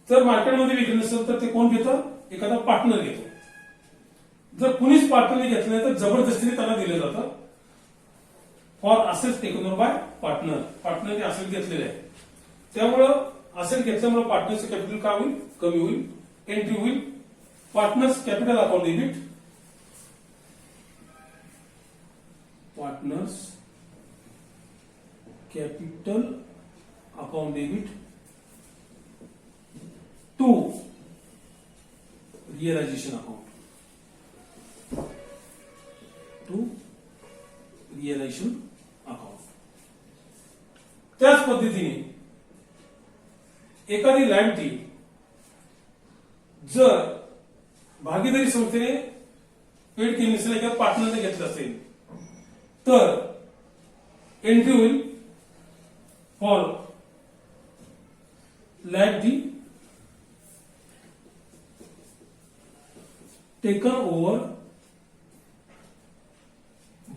जर मार्केटमध्ये विकले नसेल तर ते कोण घेतं? एखादा पार्टनर घेतो. जर कुणीच पार्टनरने घेतलं तर जबरदस्तीने त्यांना दिलं जातं. For assets taken over by partner, पार्टनरने असेट घेतलेले आहे त्यामुळं असेट घेतल्यामुळे पार्टनरचं कॅपिटल काय होईल? कमी होईल. एंट्री होईल partners capital account debit, partners capital account debit to realisation account, to realisation account. त्याच पद्धतीने एखादी लायबिलिटी जर भागीदारी संस्थेने पेड केली नसेल किंवा पार्टनरने घेतलं असेल तर एंट्री होईल for liability taken over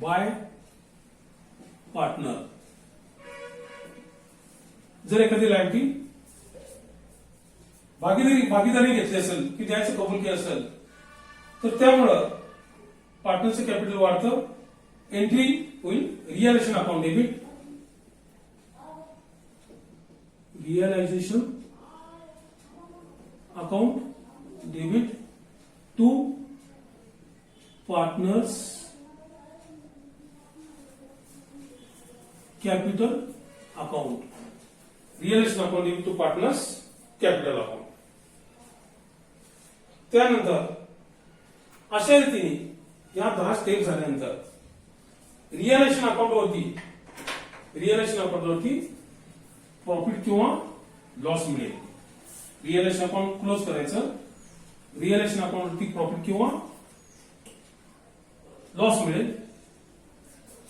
by partner. जर एखादी लायबिलिटी भागीदारी घेतली असेल की द्यायचं कबूल केलं असेल तर त्यामुळं पार्टनरचं कॅपिटल वाढतं. एंट्री होईल realisation account debit. Realisation account debit to partners capital account. Realisation account debit to partners capital account. त्यानंतर अशा रीतीने या 10 स्टेप झाल्यानंतर रिअलायझेशन अकाउंटवरती प्रॉफिट किंवा लॉस मिळेल. रिअलायझेशन अकाउंट क्लोज करायचं. रिअलायझेशन अकाउंटवरती प्रॉफिट किंवा लॉस मिळेल.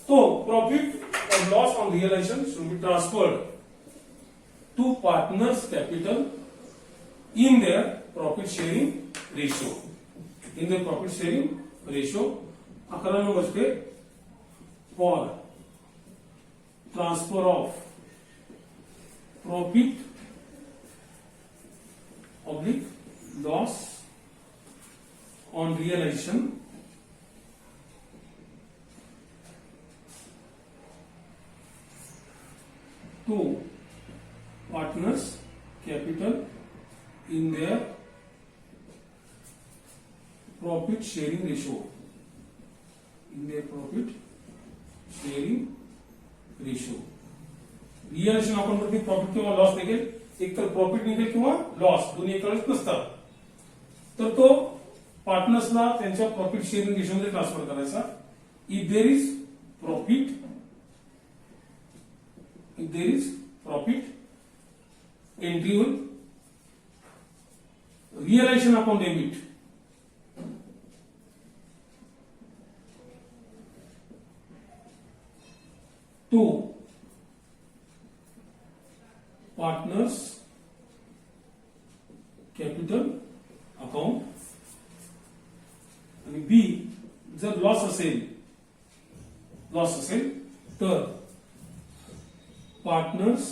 तो प्रॉफिट और loss on realization should be transferred to partners capital in their profit sharing ratio. In their profit sharing ratio. 11 number step for transfer of profit oblique loss on realization to partners capital in their profit sharing ratio. In their profit sharing ratio. Realization account वरती प्रॉफिट किंवा लॉस निघेल. एक तर प्रॉफिट निघेल किंवा लॉस दोन्ही एकाच नसतात. तर तो पार्टनर्सला त्यांच्या प्रॉफिट शेअरिंग रेशोमध्ये ट्रान्सफर करायचा. If there is profit entry होईल realisation account debit to partners capital account. आणि बी जर लॉस असेल तर partners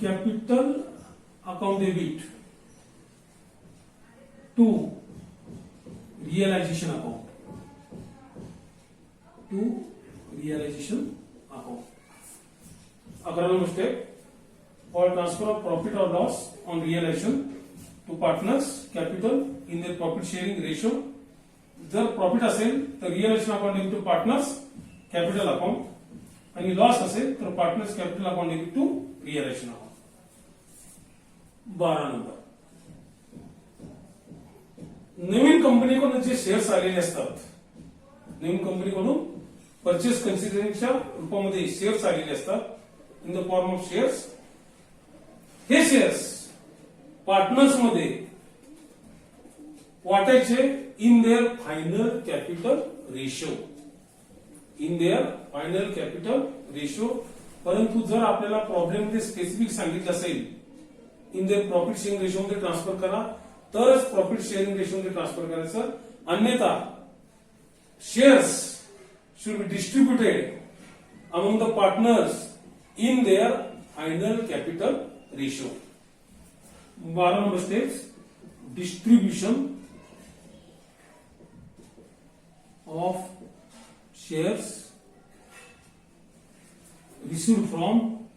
capital account debit to realisation account. अकरावा step for transfer of profit और loss on realisation to partners capital in their profit sharing ratio. जर प्रॉफिट असेल तर realisation account debit to partners capital account आणि लॉस असेल तर partners capital account debit to realisation account. 12 number नवीन कंपनीकडून जे शेअर्स आलेले असतात. नवीन कंपनीकडून परचेस कन्सिडरेशनच्या रूपामध्ये शेअर्स आलेले असतात in the form of shares. हे शेअर्स पार्टनर्स मध्ये वाटायचे in their final capital ratio. परंतु जर आपल्याला प्रॉब्लेम मध्ये स्पेसिफिक सांगितलं असेल in their profit sharing ratio मध्ये ट्रान्सफर करा तरच प्रॉफिट शेअरिंग रेशो मध्ये ट्रान्सफर करायचं. अन्यथा shares should be distributed among the partners in their final capital ratio. 12 number steps distribution of shares received from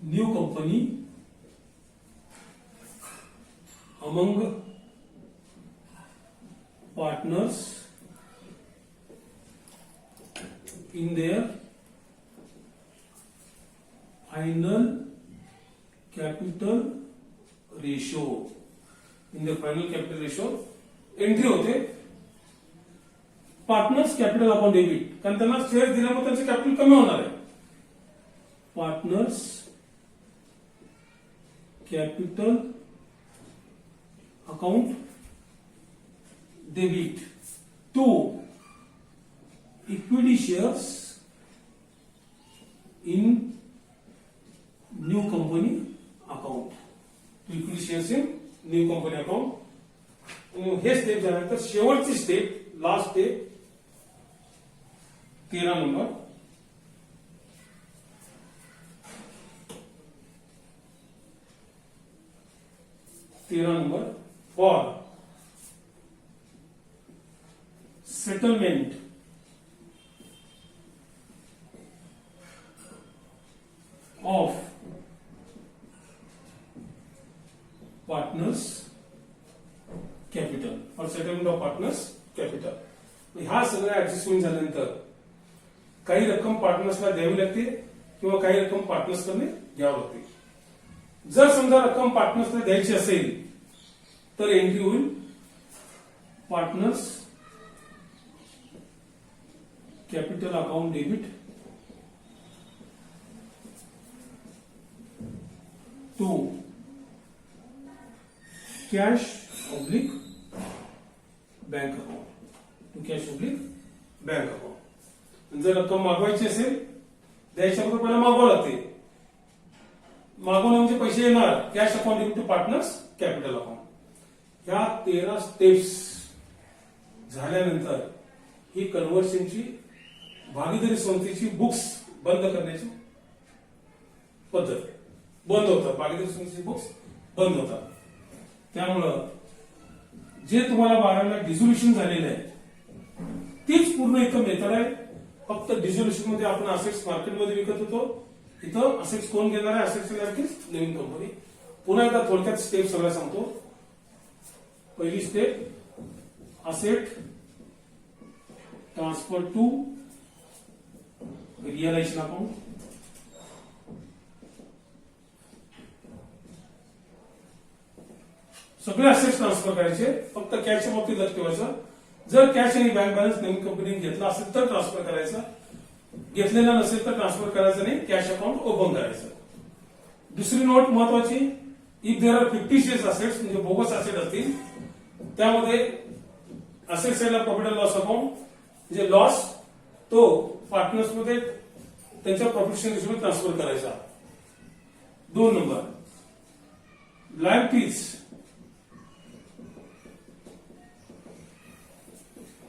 new company among partners in their final capital ratio. In the final capital ratio entry होते पार्टनर्स कॅपिटल अकाउंट डेबिट. कारण त्यांना शेअर दिल्यामुळे त्यांचं कॅपिटल कमी होणार आहे. Partners capital account debit to equity shares in new company account. Equity shares in new company account. हे स्टेप झाल्यानंतर शेवटची step, last step 13 number. For settlement of partners capital. For settlement of partners capital. ह्या सगळ्या ऍडजस्टमेंट झाल्यानंतर काही रक्कम पार्टनर्सला द्यावी लागते किंवा काही रक्कम पार्टनर्सकडे घ्यावी लागते. जर समजा रक्कम पार्टनर्सला द्यायची असेल तर एंट्री होईल partners capital account debit to cash oblique bank account. To cash oblique bank account. जर रक्कम मागवायची असेल द्यायच्या अगोदर पहिला मागवावं लागते. मागवणं म्हणजे पैसे येणार cash account debit to partners capital account. ह्या 13 स्टेप्स झाल्यानंतर ही कन्व्हर्शनची भागीदारी संस्थेची बुक्स बंद करण्याची पद्धत बंद होतात. भागीदारी संस्थेची बुक्स बंद होतात. त्यामुळं जे तुम्हाला 12ला डिझोल्युशन झालेलं आहे तीच पूर्ण इथं मेथड आहे. फक्त डिझोल्युशन मध्ये आपण असेट्स मार्केटमध्ये विकत होतो. इथं असेट्स कोण घेणार आहे? असेट्स नवीन कंपनी. पुन्हा एकदा थोडक्यात स्टेप सगळ्या सांगतो. पहिली step asset transfer to realisation account. सगळे असेट्स ट्रान्सफर करायचे. फक्त कॅशच्या बाबतीत लक्ष ठेवायचं. जर कॅश आणि बँक बॅलन्स नवीन कंपनीने घेतला असेल तर ट्रान्सफर करायचं. घेतलेला नसेल तर ट्रान्सफर करायचं नाही. कॅश अकाउंट ओपन करायचं. दुसरी नोट महत्वाची. If there are 50 shares assets म्हणजे बोगस असेट असतील त्यामध्ये असेट साइडला प्रॉफिट अँड लॉस अकाउंट म्हणजे लॉस तो पार्टनर्स मध्ये त्यांच्या प्रॉफिट शेअर हिशोबाने ट्रान्सफर करायचा. 2 number liabilities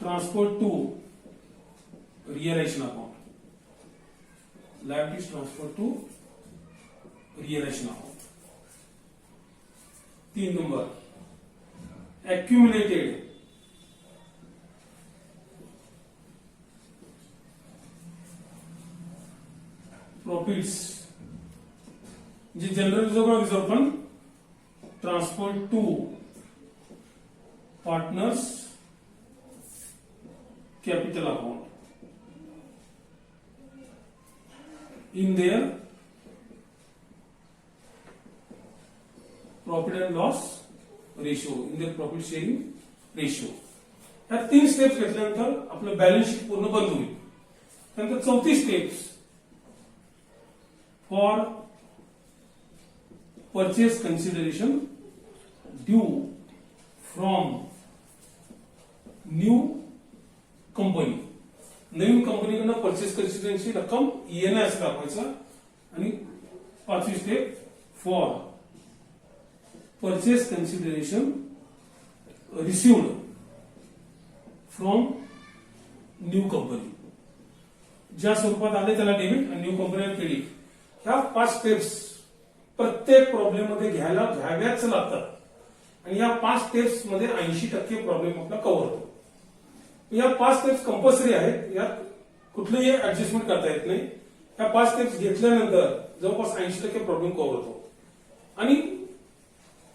transfer to realisation account. liabilities transfer to realization account. 3 number accumulated profits जे general reserve fund transfer to partners capital account in their profit and loss ratio, in their profit sharing ratio. या 3 स्टेप्स घेतल्यानंतर आपलं बॅलन्स शीट पूर्ण बंद होईल. त्यानंतर 34 steps for purchase consideration due from new company. नवीन कंपनीकडनं परचेस कन्सिडरेशनची रक्कम येणे असं दाखवायचं. आणि 5वी step for purchase consideration received from new company. ज्या स्वरूपात आले त्याला डेबिट आणि न्यू कंपनीला क्रेडिट. ह्या 5 स्टेप्स प्रत्येक प्रॉब्लेम मध्ये घ्याव्याच लागतात. आणि या 5 स्टेप्स मध्ये 80% प्रॉब्लेम आपला कव्हर होतो. या 5 स्टेप्स कंपल्सरी आहेत. यात कुठलेही ऍडजस्टमेंट करता येत नाही. या 5 स्टेप्स घेतल्यानंतर जवळपास 80% प्रॉब्लेम कव्हर होतो. आणि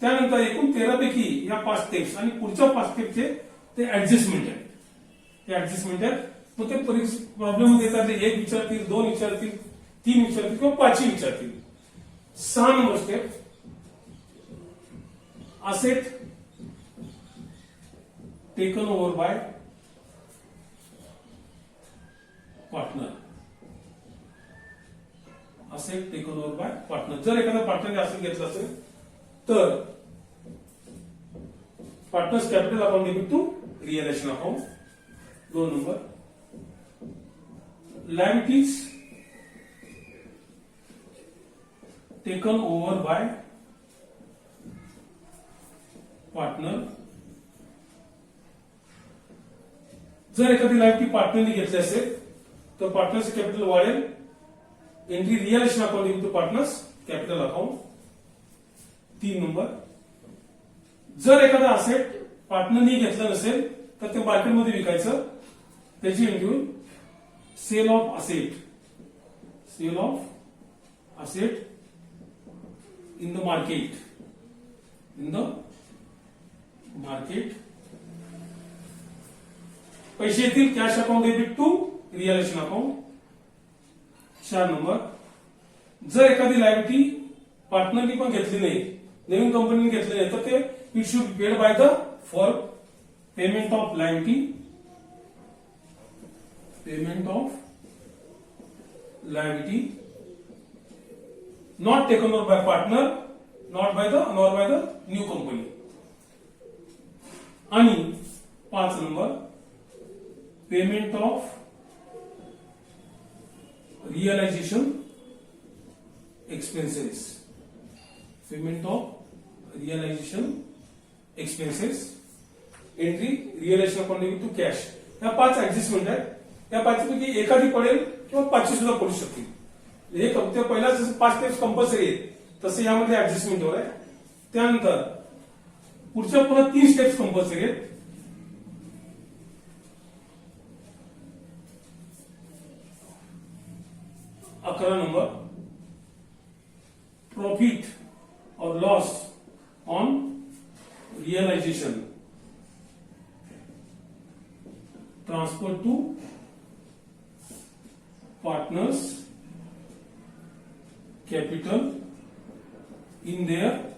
त्यानंतर एकूण 13 पैकी या 5 स्टेप्स आणि पुढच्या 5 स्टेपचे ते ऍडजस्टमेंट आहेत. ते ऍडजस्टमेंट आहेत. मग ते प्रॉब्लेम मध्ये येतात. 1 विचारतील, 2 विचारतील, 3 विचारतील किंवा 5 विचारतील. 6 number step asset taken over by partner. Asset taken over by partner. जर एखाद्या पार्टनरने असेट घेतलं असेल तर partners capital account debit to realisation account. 2 number liabilities taken over by partner. जर एखादी लायबिलिटी पार्टनरने घेतली असेल तर पार्टनर्स कॅपिटल वाढेल. Entry realisation account debit to partners capital account. 3 number जर एखादा असेट पार्टनरनी घेतलं नसेल तर ते मार्केटमध्ये विकायचं. त्याची एंट्री होईल sale of asset. Sale of asset in the market. In the market. पैसे येतील cash account debit to realisation account. 4 number जर एखादी लायबिलिटी पार्टनरनी पण घेतली नाही, नवीन कंपनीने घेतली नाही, तर ते it should be paid by the firm. Payment of liability. Payment of liability not taken over by partner not by the new company. आणि 5 number payment of realisation expenses. Payment of realisation expenses. Entry realisation account debit to cash. या 5 ऍडजस्टमेंट आहेत. त्या 5 पैकी एखादी पडेल किंवा 5 सुद्धा पडू शकतील. हे ते पहिला 5 स्टेप्स कंपल्सरी आहेत तसे यामध्ये ऍडजस्टमेंट वर आहे. त्यानंतर पुढच्या पुन्हा 3 स्टेप्स कंपल्सरी आहेत. 11 नंबर प्रॉफिट और loss on realisation transfer to partners capital in their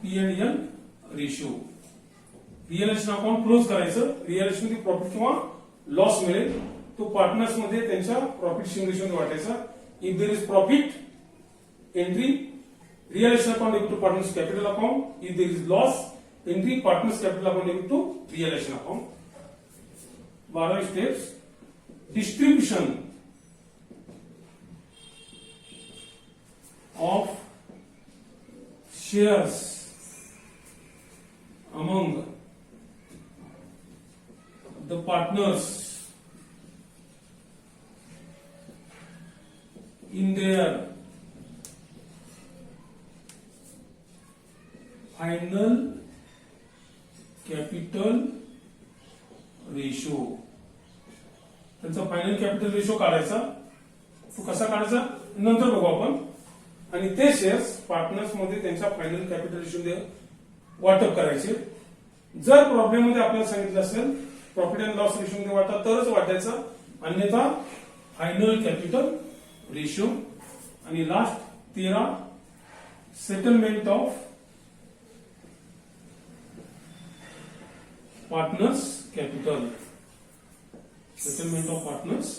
P&L ratio. Realisation account close करायचं. रिअलायझेशन मध्ये प्रॉफिट किंवा लॉस मिळेल तो पार्टनर्स मध्ये त्यांच्या प्रॉफिट शेअरिंग रेशिओ वाटायचा. If there is profit entry realisation account debit to partners capital account. If there is loss entry partners capital account debit to realisation account. 12 steps. Distribution of shares among the partners in their final capital ratio. त्यांचा फायनल कॅपिटल रेशो काढायचा. तो कसा काढायचा नंतर बघू आपण. आणि ते शेअर्स पार्टनर्स मध्ये त्यांच्या फायनल कॅपिटल रेशो वाटप करायचे. जर प्रॉब्लेम मध्ये आपल्याला सांगितलं असेल प्रॉफिट अँड लॉस रेशो मध्ये वाटा तरच वाटायचं, अन्यथा फायनल कॅपिटल रेशो. आणि last 13 settlement of partners capital. Settlement of partners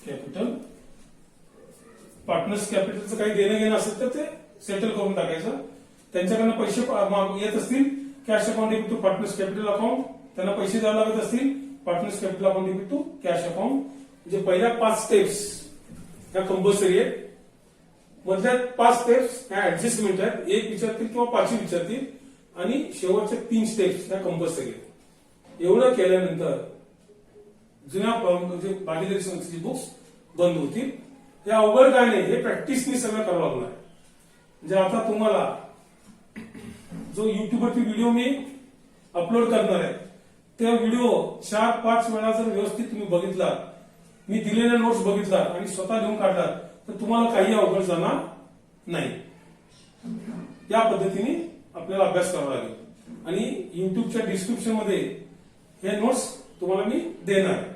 capital. Partners कॅपिटलचं काही देणं घेणं असेल तर ते सेटल करून टाकायचं. त्यांच्याकडनं पैसे येत असतील cash account debit to partners capital account, त्यांना पैसे द्यावे लागत असतील partners capital account debit to cash account. म्हणजे पहिल्या 5 स्टेप्स ह्या कंपल्सरी आहेत. मधल्या 5 स्टेप्स ह्या ऍडजस्टमेंट आहेत. 1 विचारतील किंवा 5 विचारतील. आणि शेवटच्या 3 स्टेप्स ह्या कंपल्सरी आहेत. एवढं केल्यानंतर जुन्या भागीदारी संस्थेची बुक्स बंद होतील. हे अवघड काय नाही, हे प्रॅक्टिसनी सगळं करावं लागणार. म्हणजे आता तुम्हाला जो युट्यूबवरती व्हिडिओ मी अपलोड करणार आहे त्या व्हिडिओ 4-5 वेळा जर व्यवस्थित तुम्ही बघितला, मी दिलेल्या नोट्स बघितला आणि स्वतः लिहून काढला तर तुम्हाला काही अवघड जाणार नाही. या पद्धतीने आपल्याला अभ्यास करावा लागेल. आणि युट्यूबच्या डिस्क्रिप्शन मध्ये हे नोट्स तुम्हाला मी देणार आहे.